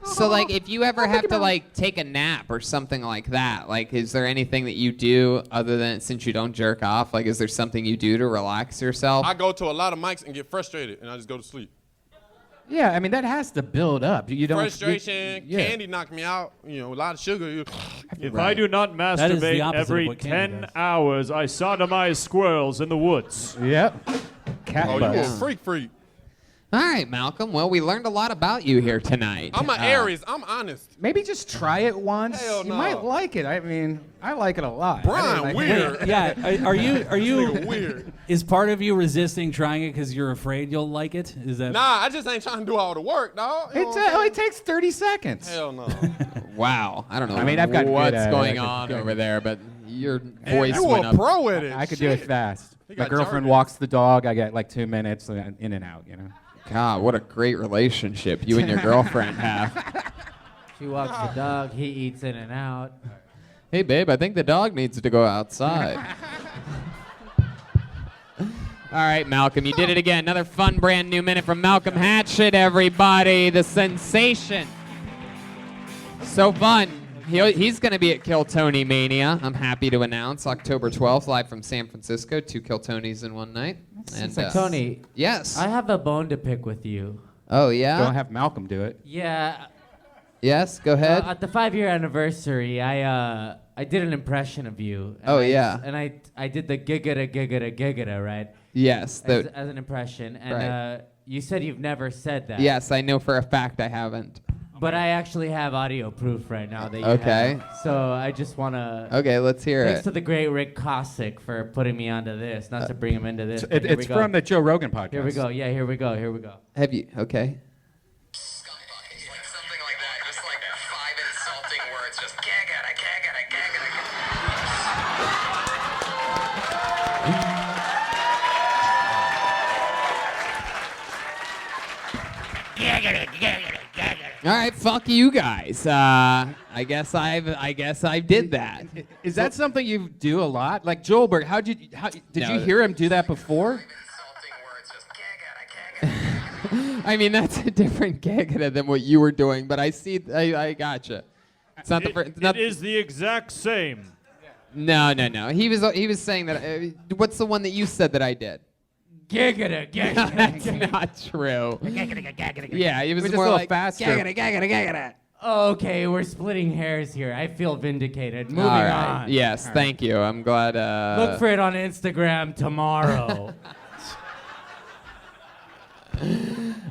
So, like, if you ever have to, like, take a nap or something like that, like, is there anything that you do other than, since you don't jerk off, like, is there something you do to relax yourself? I go to a lot of mics and get frustrated, and I just go to sleep. Yeah, I mean, that has to build up. You don't. Frustration, yeah. candy knocked me out. You know, a lot of sugar. If I do not masturbate every 10 hours, I sodomize squirrels in the woods. Yep. Cat Oh, you a freak. All right, Malcolm. Well, we learned a lot about you here tonight. I'm an Aries. I'm honest. Maybe just try it once. Hell You no. might like it. I mean, I like it a lot. Brian, I didn't like weird. it. Yeah, are you Nigga weird. Is part of you resisting trying it because you're afraid you'll like it? Is that? Nah, I just ain't trying to do all the work, dog. You know what I'm It only takes 30 seconds. Hell no. Wow. I don't know I mean, I've gotten good what's at it. going I could- on over there, but your voice You went a up. pro at it. I could do it fast. He My got girlfriend jargon. walks the dog. I get like 2 minutes in and out, you know. God, what a great relationship you and your girlfriend have. She walks the dog. He eats in and out. Hey, babe, I think the dog needs to go outside. All right, Malcolm, you did it again. Another fun, brand new minute from Malcolm Hatchett, everybody. The sensation. So fun. He's going to be at Kill Tony Mania, I'm happy to announce. October 12th, live from San Francisco. 2 Kill Tonys in one night. And Tony. Yes. I have a bone to pick with you. Oh, yeah? Don't have Malcolm do it. Yeah. Yes, go ahead. At the 5-year anniversary, I did an impression of you. Oh, yeah. And I did the giggita, right? Yes. As an impression. And Right. you said you've never said that. Yes, I know for a fact I haven't. But I actually have audio proof right now that you Okay. have. So I just want to... Okay, let's hear Thanks it. to the great Rick Cossack for putting me onto this. Not to bring him into this. but here It's we go. from the Joe Rogan podcast. Here we go. Yeah, here we go. Here we go. Have you? Okay. Something like that, just like 5 insulting words, just gaggada. All right, fuck you guys. I guess I did that. Is that something you do a lot? Like Joelberg, did No. you hear him do that before? I mean, that's a different gag than what you were doing, but I gotcha. It's not the first. It is the exact same. No. He was saying that. What's the one that you said that I did? Giggita. That's not true. Yeah, it was Just a more little like faster. Gaggada. Okay, we're splitting hairs here. I feel vindicated. Moving All right. on. Yes, thank you. I'm glad. Look for it on Instagram tomorrow.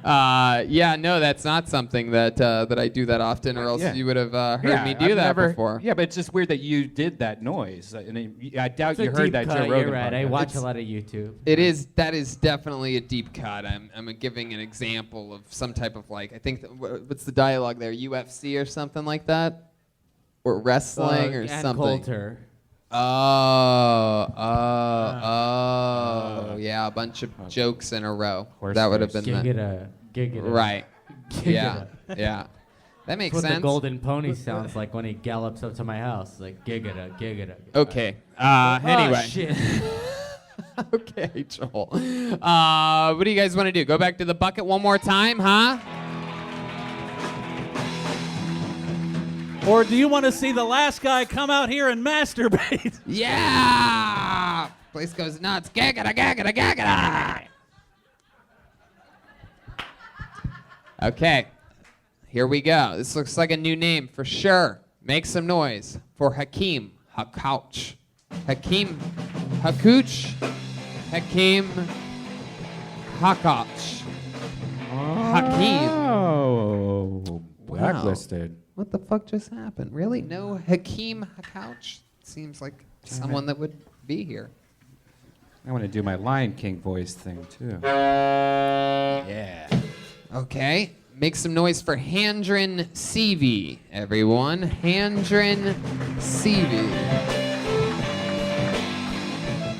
Yeah, no, that's not something that I do that often, or else Yeah. you would have heard me do that before. Yeah, but it's just weird that you did that noise. I doubt It's a you heard deep that cut, Joe Rogan You're right. I podcast. watch a lot of YouTube. That is definitely a deep cut. I'm giving an example of some type of I think what's the dialogue there? UFC or something like that, or wrestling or and something. Coulter. Yeah, a bunch of jokes in a row. That would have been Giggita. right. Giggita. Yeah. That makes That's what sense. the golden pony sounds like when he gallops up to my house. Like giggita. Okay. Oh, Anyway. shit. Okay, Joel. What do you guys want to do? Go back to the bucket one more time, huh? Or do you want to see the last guy come out here and masturbate? Yeah! Place goes nuts. Gaggada. Okay. Here we go. This looks like a new name for sure. Make some noise for Hakeem Hakouch. Hakeem Hakouch. Hakeem Hakouch. Hakeem. Oh, blacklisted. What the fuck just happened? Really? No Hakeem Hakouch? Seems like someone that would be here. I want to do my Lion King voice thing too. Yeah. Okay. Make some noise for Handrin Cv, everyone. Handrin Cv.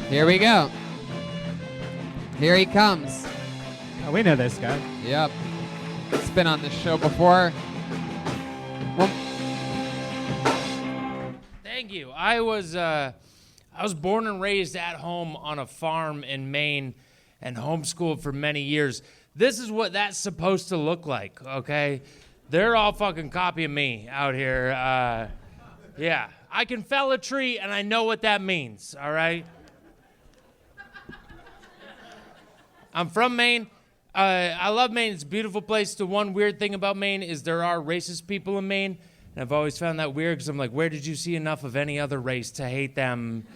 Here we go. Here he comes. Oh, we know this guy. Yep. It's been on this show before. Thank you. I was born and raised at home on a farm in Maine, and homeschooled for many years. This is what that's supposed to look like, okay? They're all fucking copying me out here. Yeah, I can fell a tree, and I know what that means, all right? I'm from Maine. I love Maine. It's a beautiful place. The one weird thing about Maine is there are racist people in Maine, and I've always found that weird because I'm like, where did you see enough of any other race to hate them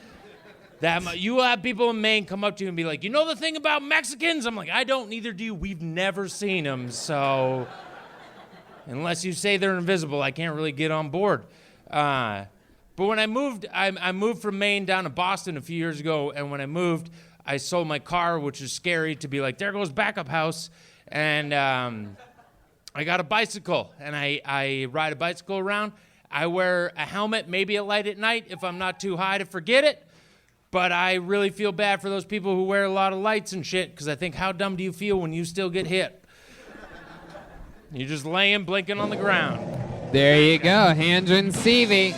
that much? You will have people in Maine come up to you and be like, you know the thing about Mexicans? I'm like, I don't, neither do you. We've never seen them, so unless you say they're invisible, I can't really get on board. But when I moved from Maine down to Boston a few years ago, and when I moved, I sold my car, which is scary to be like, there goes backup house. And I got a bicycle, and I ride a bicycle around. I wear a helmet, maybe a light at night if I'm not too high to forget it. But I really feel bad for those people who wear a lot of lights and shit, because I think, how dumb do you feel when you still get hit? You're just laying, blinking on the ground. There you go, Handrin Cv.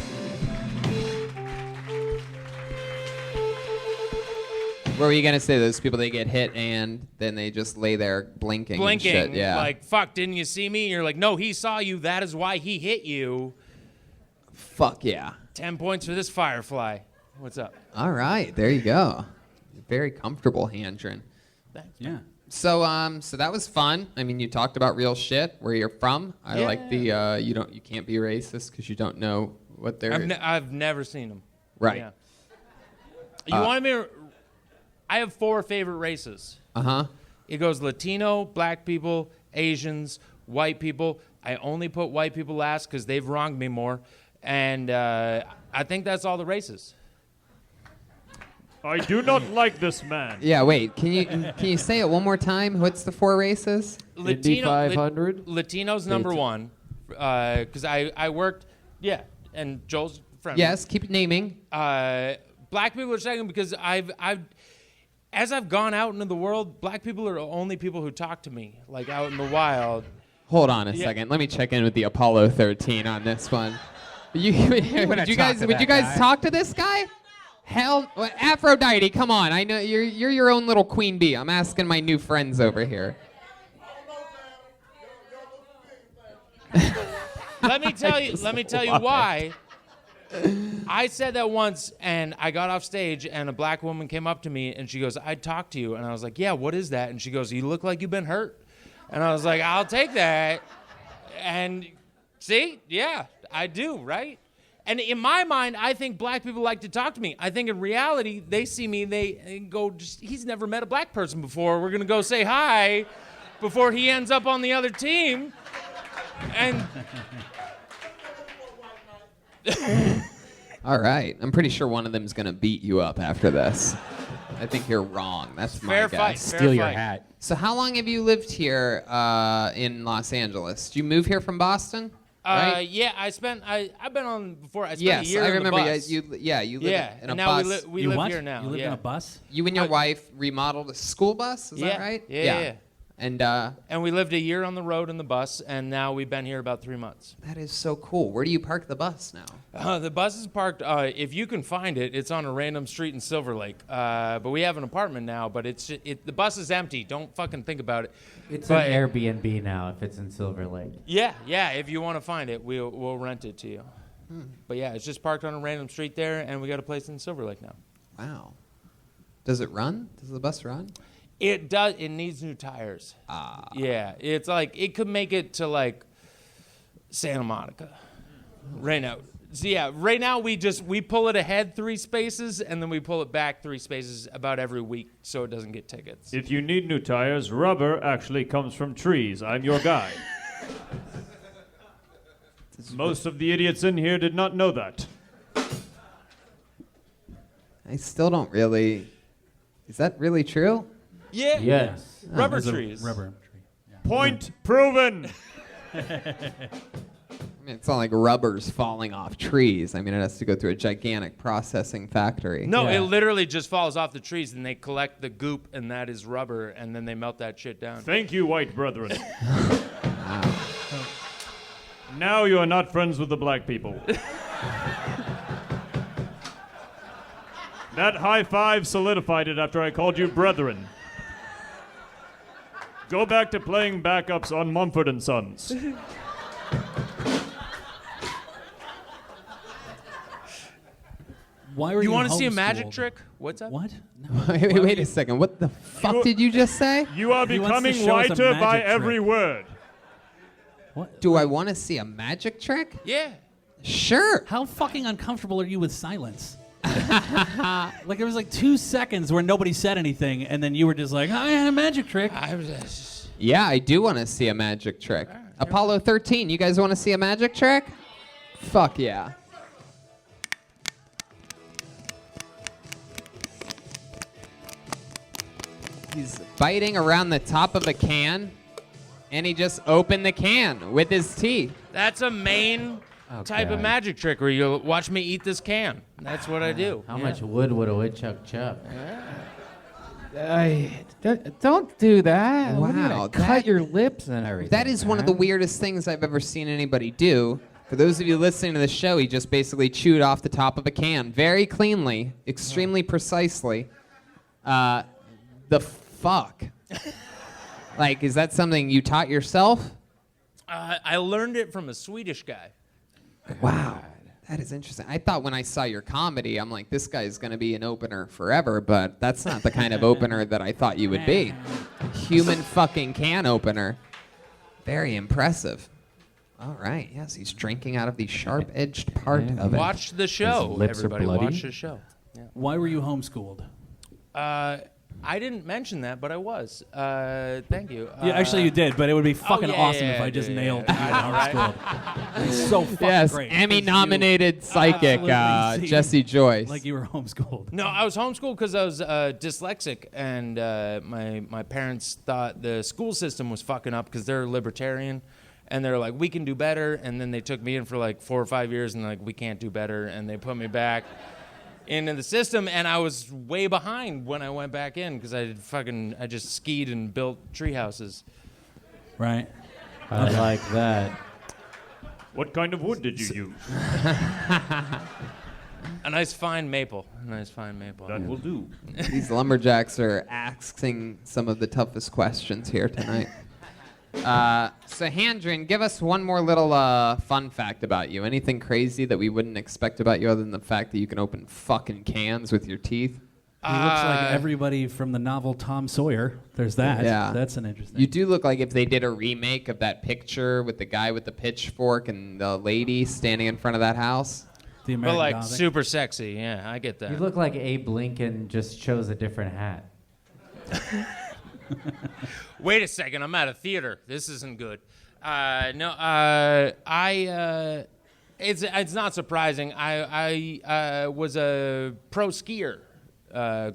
What were you gonna say? Those people, they get hit and then they just lay there blinking. Blinking, and shit. Yeah. like, fuck, didn't you see me? You're like, no, he saw you. That is why he hit you. Fuck yeah. 10 points for this firefly. What's up? All right, there you go. Very comfortable, Handrin. Thanks. Yeah. So that was fun. I mean, you talked about real shit, where you're from. I like the you can't be racist because you don't know what they're. I've never seen them. Right. Yeah. You wanted me to? I have 4 favorite races. Uh-huh. It goes Latino, black people, Asians, white people. I only put white people last because they've wronged me more, and I think that's all the races. I do not like this man. Yeah, wait. Can you say it one more time? What's the 4 races? Indy 500. Latino's number 1, because I worked. Yeah, and Joel's friend. Yes, keep naming. Black people are second because as I've gone out into the world, black people are the only people who talk to me, like out in the wild. Hold on a second. Let me check in with the Apollo 13 on this one. Would you guys talk to this guy? Hell, Aphrodite, come on. I know you're your own little queen bee. I'm asking my new friends over here. Let me tell you why. I said that once, and I got off stage, and a black woman came up to me, and she goes, "I'd talk to you." And I was like, "Yeah, what is that?" And she goes, "You look like you've been hurt." And I was like, "I'll take that." And see, yeah, I do, right? And in my mind, I think black people like to talk to me. I think in reality, they see me, they go, he's never met a black person before. We're going to go say hi before he ends up on the other team. And all right. I'm pretty sure one of them's going to beat you up after this. I think you're wrong. That's my guess. Steal your hat. So how long have you lived here in Los Angeles? Did you move here from Boston? Right? Yeah, I've been on before. I spent a year I in remember. the bus. You live in a now bus. we live here now. You live in a bus? You and your wife remodeled a school bus, is that right? Yeah. And we lived a year on the road in the bus, and now we've been here about 3 months. That is so cool. Where do you park the bus now? The bus is parked, if you can find it, it's on a random street in Silver Lake. But we have an apartment now, but the bus is empty. Don't fucking think about it. It's an Airbnb now if it's in Silver Lake. Yeah, if you want to find it, we'll rent it to you. But yeah, it's just parked on a random street there, and we got a place in Silver Lake now. Wow. Does it run? Does the bus run? It does. It needs new tires. Yeah, it's like it could make it to like Santa Monica right now. So yeah, right now we pull it ahead 3 spaces and then we pull it back 3 spaces about every week so it doesn't get tickets. If you need new tires, rubber actually comes from trees. I'm your guy. Most of the idiots in here did not know that. I still don't really. Is that really true? Yeah. Yes. Rubber trees. Rubber tree. Yeah. Point proven. I mean, it's not like rubber's falling off trees. I mean, it has to go through a gigantic processing factory. No, it literally just falls off the trees and they collect the goop and that is rubber and then they melt that shit down. Thank you, white brethren. Now you are not friends with the black people. That high five solidified it after I called you brethren. Go back to playing backups on Mumford & Sons. Why were You you want to see a homeschooled? magic trick? What's up? What? Wait a second. What the fuck did you just say? You are He wants to becoming show us a whiter by magic every trick. word. Do I want to see a magic trick? Yeah. Sure. How fucking uncomfortable are you with silence? Like there was like 2 seconds where nobody said anything, and then you were just like, "I had a magic trick." Yeah, I do want to see a magic trick. Apollo 13, you guys want to see a magic trick? Fuck yeah. He's biting around the top of a can, and he just opened the can with his teeth. That's a Maine type of magic trick where you watch me eat this can. That's what I do. How much wood would a woodchuck chop? Don't do that. What are you Wow, gonna cut your lips and everything. That is one of the weirdest things I've ever seen anybody do. For those of you listening to the show, he just basically chewed off the top of a can very cleanly, extremely precisely. The fuck? Like, is that something you taught yourself? I learned it from a Swedish guy. Wow. That is interesting. I thought when I saw your comedy, I'm like, this guy's going to be an opener forever, but that's not the kind of opener that I thought you would be. Human fucking can opener. Very impressive. All right. Yes, he's drinking out of the sharp-edged part of it. Watch the show, everybody. Watch the show. Yeah. Why were you homeschooled? I didn't mention that, but I was. Thank you. Yeah, actually you did, but it would be fucking awesome if I just nailed you homeschooled. It's so fucking great. Emmy-nominated psychic Absolutely Jesse Joyce. Like you were homeschooled. No, I was homeschooled because I was dyslexic, and my parents thought the school system was fucking up because they're libertarian, and they're like, we can do better, and then they took me in for like 4 or 5 years, and like, we can't do better, and they put me back into the system, and I was way behind when I went back in because I just skied and built tree houses. Right. I like that. What kind of wood did you use? A nice fine maple. That will do. These lumberjacks are asking some of the toughest questions here tonight. So Handrin, give us one more little fun fact about you. Anything crazy that we wouldn't expect about you other than the fact that you can open fucking cans with your teeth? He looks like everybody from the novel Tom Sawyer. There's that. Yeah. That's an interesting. You do look like if they did a remake of that picture with the guy with the pitchfork and the lady standing in front of that house. The But like super sexy. Yeah, I get that. You look like Abe Lincoln just chose a different hat. Wait a second, I'm at a theater. This isn't good. It's not surprising. I was a pro skier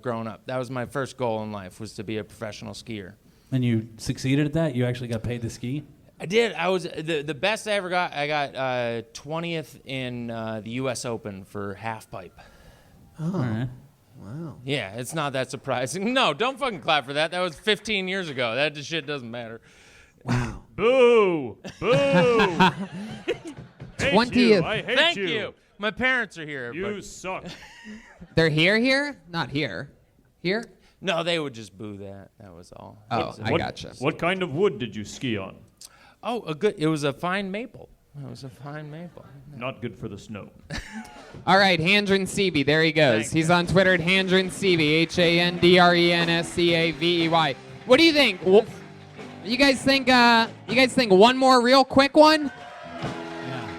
growing up. That was my first goal in life, was to be a professional skier. And you succeeded at that? You actually got paid to ski? I did. I was the best I ever got. I got 20th in the U.S. Open for half pipe. Oh. All right. Wow. Yeah, it's not that surprising. No, don't fucking clap for that. That was 15 years ago. That shit doesn't matter. Wow. Boo! Boo! Hate 20th. you. I hate Thank you. you. My parents are here. You suck. They're here? Not here. Here? No, they would just boo that. That was all. Oh, I gotcha. What kind of wood did you ski on? Oh, it was a fine maple. It was a fine maple. Not good for the snow. All right, Handrin Cv. There he goes. Thanks. He's on Twitter at Handrin Cv. HANDRENSCAVEY. What do you think? You guys think? One more real quick one? Yeah.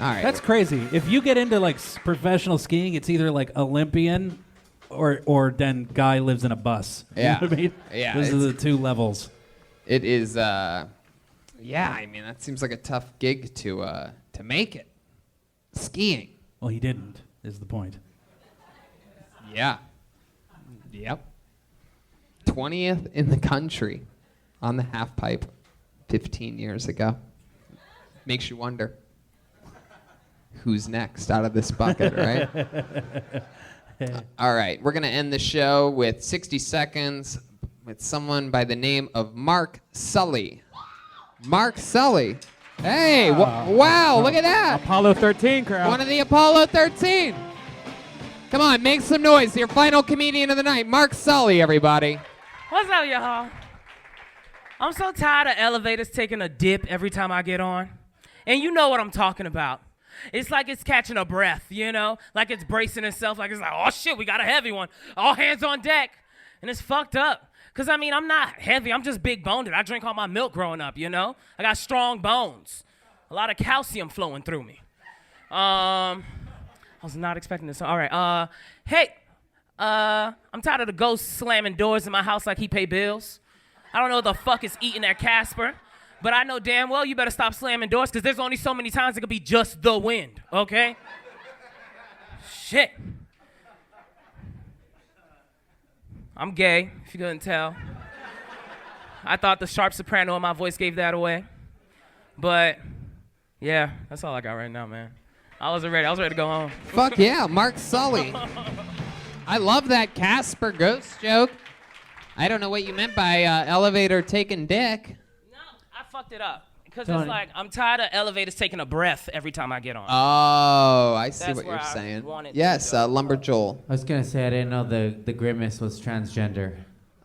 All right. That's crazy. If you get into like professional skiing, it's either like Olympian or then guy lives in a bus. You Yeah. know what I mean? Yeah, Those are the two levels. It is. Yeah. I mean, that seems like a tough gig to make it. Skiing. Well, he didn't, is the point. Yeah. Yep. 20th in the country on the half pipe 15 years ago. Makes you wonder who's next out of this bucket, right? All right, we're going to end the show with 60 seconds with someone by the name of Mark Sully. Mark Sully. Hey, wow, look at that. Apollo 13 crowd. One of the Apollo 13. Come on, make some noise. Your final comedian of the night, Mark Sully, everybody. What's up, y'all? I'm so tired of elevators taking a dip every time I get on. And you know what I'm talking about. It's like it's catching a breath, you know? Like it's bracing itself, like it's like, oh shit, we got a heavy one. All hands on deck. And it's fucked up. Because I mean, I'm not heavy, I'm just big boned. I drank all my milk growing up, you know? I got strong bones. A lot of calcium flowing through me. I was not expecting this. All right, hey, I'm tired of the ghost slamming doors in my house like he pay bills. I don't know what the fuck is eating that Casper, but I know damn well you better stop slamming doors because there's only so many times it could be just the wind, okay? Shit. I'm gay, if you couldn't tell. I thought the sharp soprano in my voice gave that away. But, yeah, that's all I got right now, man. I was ready to go home. Fuck yeah, Mark Sully. I love that Casper ghost joke. I don't know what you meant by elevator taking dick. I fucked it up. Because it's like, I'm tired of elevators taking a breath every time I get on. Oh, I see That's what where you're I saying. wanted Yes, Lumber Joel. I was gonna say I didn't know the grimace was transgender.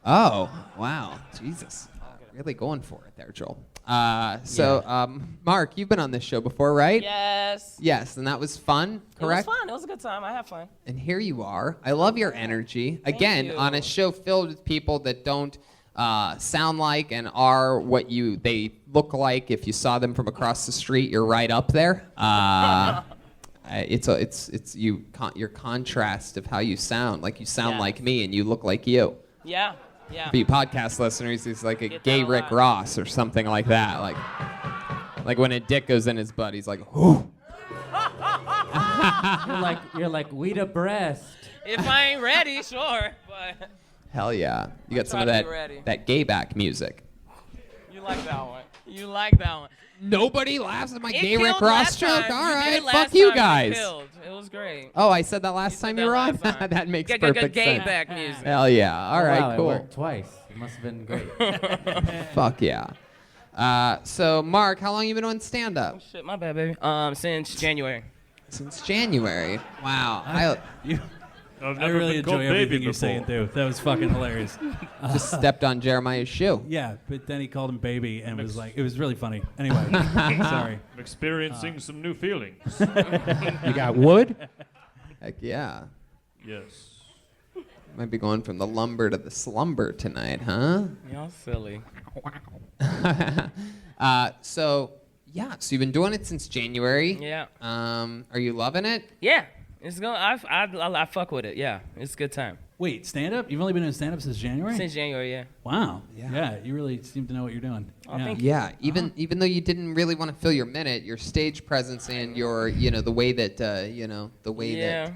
Oh, wow. Jesus. Really going for it there, Joel. Mark, you've been on this show before, right? Yes. Yes, and that was fun, correct? It was fun. It was a good time. I had fun. And here you are. I love your energy. Again, you. on a show filled with people that don't sound like and are what they look like. If you saw them from across the street, you're right up there. It's your contrast of how you sound. Like you sound like me, and you look like you. Yeah. Yeah. For you podcast listeners, he's like a gay Rick Ross or something like that. Like when a dick goes in his butt, he's like, "Ooh." You're like we the breast. If I ain't ready, sure. But Hell yeah. You got some of try to be ready. that gay back music. you like that one. You like that one. Nobody laughs at my It gay Rick killed Ross last joke. time. All You did right, it last fuck you time and guys. It killed. It was great. Oh, I said that last time you were on? That makes perfect Gay sense. back music. Hell yeah. All right, wow, cool. It worked twice. It must have been great. Fuck yeah. So, Mark, how long you been on stand-up? Oh, shit, my bad, baby. Since January. Since January. Wow. I really enjoy everything you're saying, too. That was fucking hilarious. Just stepped on Jeremiah's shoe. Yeah, but then he called him baby and was like, it was really funny. Anyway, sorry. I'm experiencing some new feelings. You got wood? Heck yeah. Yes. Might be going from the lumber to the slumber tonight, huh? Y'all silly. So you've been doing it since January. Yeah. Are you loving it? Yeah. It's going. I fuck with it. Yeah. It's a good time. Wait, stand-up? You've only been doing stand-up since January? Since January, yeah. Wow. Yeah, you really seem to know what you're doing. Oh, thank you. Yeah, even though you didn't really want to fill your minute, your stage presence and your, the way that, that,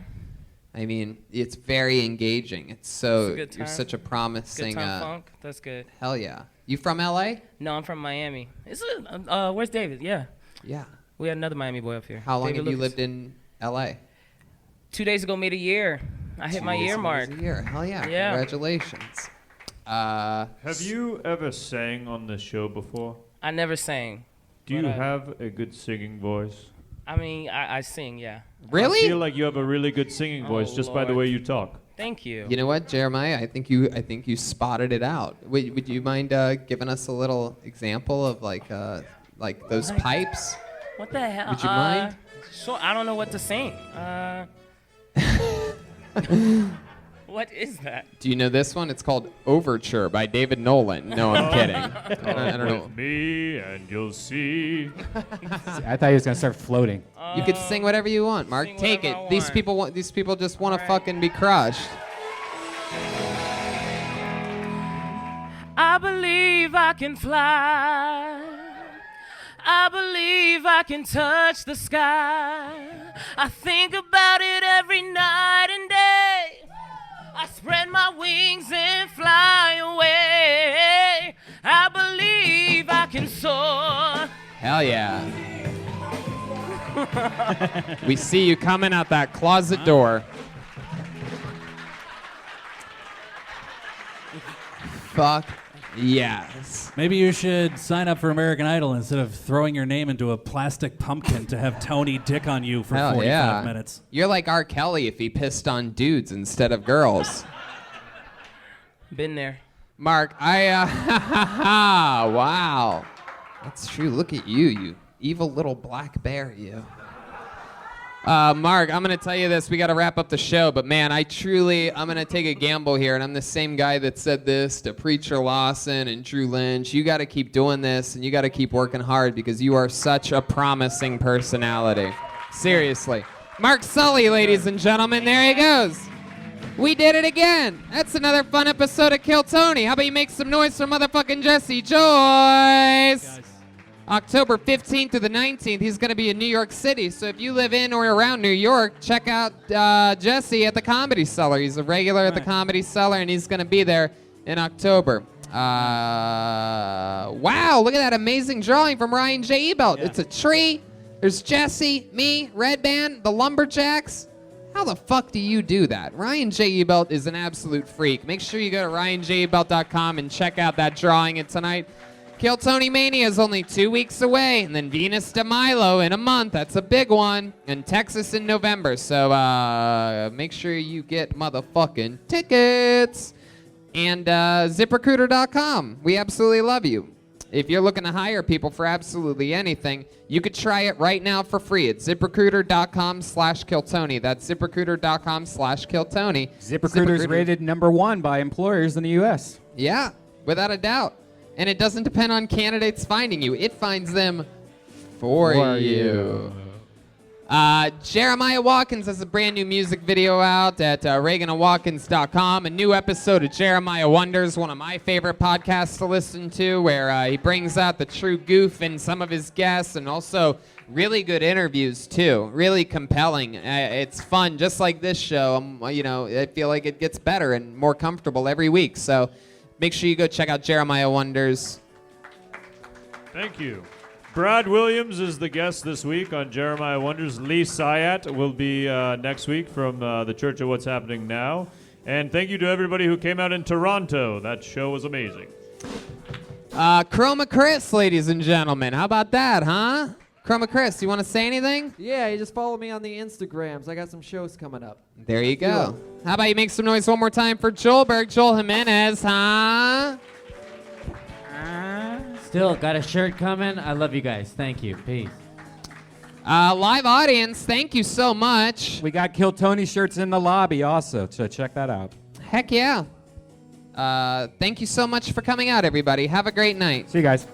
I mean, it's very engaging. It's a good time. You're such a promising. Good time funk. That's good. Hell yeah. You from LA? No, I'm from Miami. Where's David? Yeah. Yeah. We had another Miami boy up here. How long David have you Lucas. lived in LA? 2 days ago made a year. I hit my year mark. A year. Hell yeah. Yeah. Congratulations. Have you ever sang on the show before? I never sang. Do you have a good singing voice? I mean, I sing, yeah. Really? I feel like you have a really good singing voice just by the way you talk. Thank you. You know what, Jeremiah? I think you spotted it out. Would you mind giving us a little example of like those pipes? What the hell? Would you mind? Sure. I don't know what to sing. What is that? Do you know this one? It's called Overture by David Nolan. No, I'm kidding. I don't know. With me and you'll see. I thought he was gonna start floating. You could sing whatever you want, Mark. Take it. These people just want to fucking be crushed. I believe I can fly. I believe I can touch the sky. I think about it every night and day. I spread my wings and fly away. I believe I can soar. Hell yeah. We see you coming out that closet door. Fuck yes. Maybe you should sign up for American Idol instead of throwing your name into a plastic pumpkin to have Tony dick on you for Hell 45 minutes. You're like R. Kelly if he pissed on dudes instead of girls. Been there. Mark, wow. That's true. Look at you, you evil little black bear, you. Mark, I'm going to tell you this. We got to wrap up the show, but man, I'm going to take a gamble here, and I'm the same guy that said this to Preacher Lawson and Drew Lynch. You got to keep doing this, and you got to keep working hard because you are such a promising personality. Seriously. Mark Sully, ladies and gentlemen, there he goes. We did it again. That's another fun episode of Kill Tony. How about you make some noise for motherfucking Jesse Joyce? October 15th to the 19th, he's going to be in New York City. So if you live in or around New York, check out Jesse at the Comedy Cellar. He's a regular at the Comedy Cellar, and he's going to be there in October. Wow, look at that amazing drawing from Ryan J. Ebelt. Yeah. It's a tree. There's Jesse, me, Redban, the Lumberjacks. How the fuck do you do that? Ryan J. Ebelt is an absolute freak. Make sure you go to ryanjebelt.com and check out that drawing. And tonight, Kill Tony Mania is only 2 weeks away, and then Venus de Milo in a month. That's a big one. And Texas in November. So make sure you get motherfucking tickets. And ZipRecruiter.com. We absolutely love you. If you're looking to hire people for absolutely anything, you could try it right now for free at ZipRecruiter.com/KillTony. That's ZipRecruiter.com/KillTony. ZipRecruiter's rated #1 by employers in the U.S. Yeah, without a doubt. And it doesn't depend on candidates finding you. It finds them for you. Jeremiah Watkins has a brand new music video out at ReaganandWatkins.com. A new episode of Jeremiah Wonders, one of my favorite podcasts to listen to, where he brings out the true goof in some of his guests, and also really good interviews too. Really compelling. It's fun, just like this show. I feel like it gets better and more comfortable every week. So make sure you go check out Jeremiah Wonders. Thank you. Brad Williams is the guest this week on Jeremiah Wonders. Lee Syatt will be next week from the Church of What's Happening Now. And thank you to everybody who came out in Toronto. That show was amazing. Chroma Chris, ladies and gentlemen. How about that, huh? Chroma Chris, you want to say anything? Yeah, you just follow me on the Instagrams. I got some shows coming up. There you go. How about you make some noise one more time for Joel Jimenez, huh? Still got a shirt coming. I love you guys. Thank you. Peace. Live audience, thank you so much. We got Kill Tony shirts in the lobby also, so check that out. Heck yeah. Thank you so much for coming out, everybody. Have a great night. See you guys.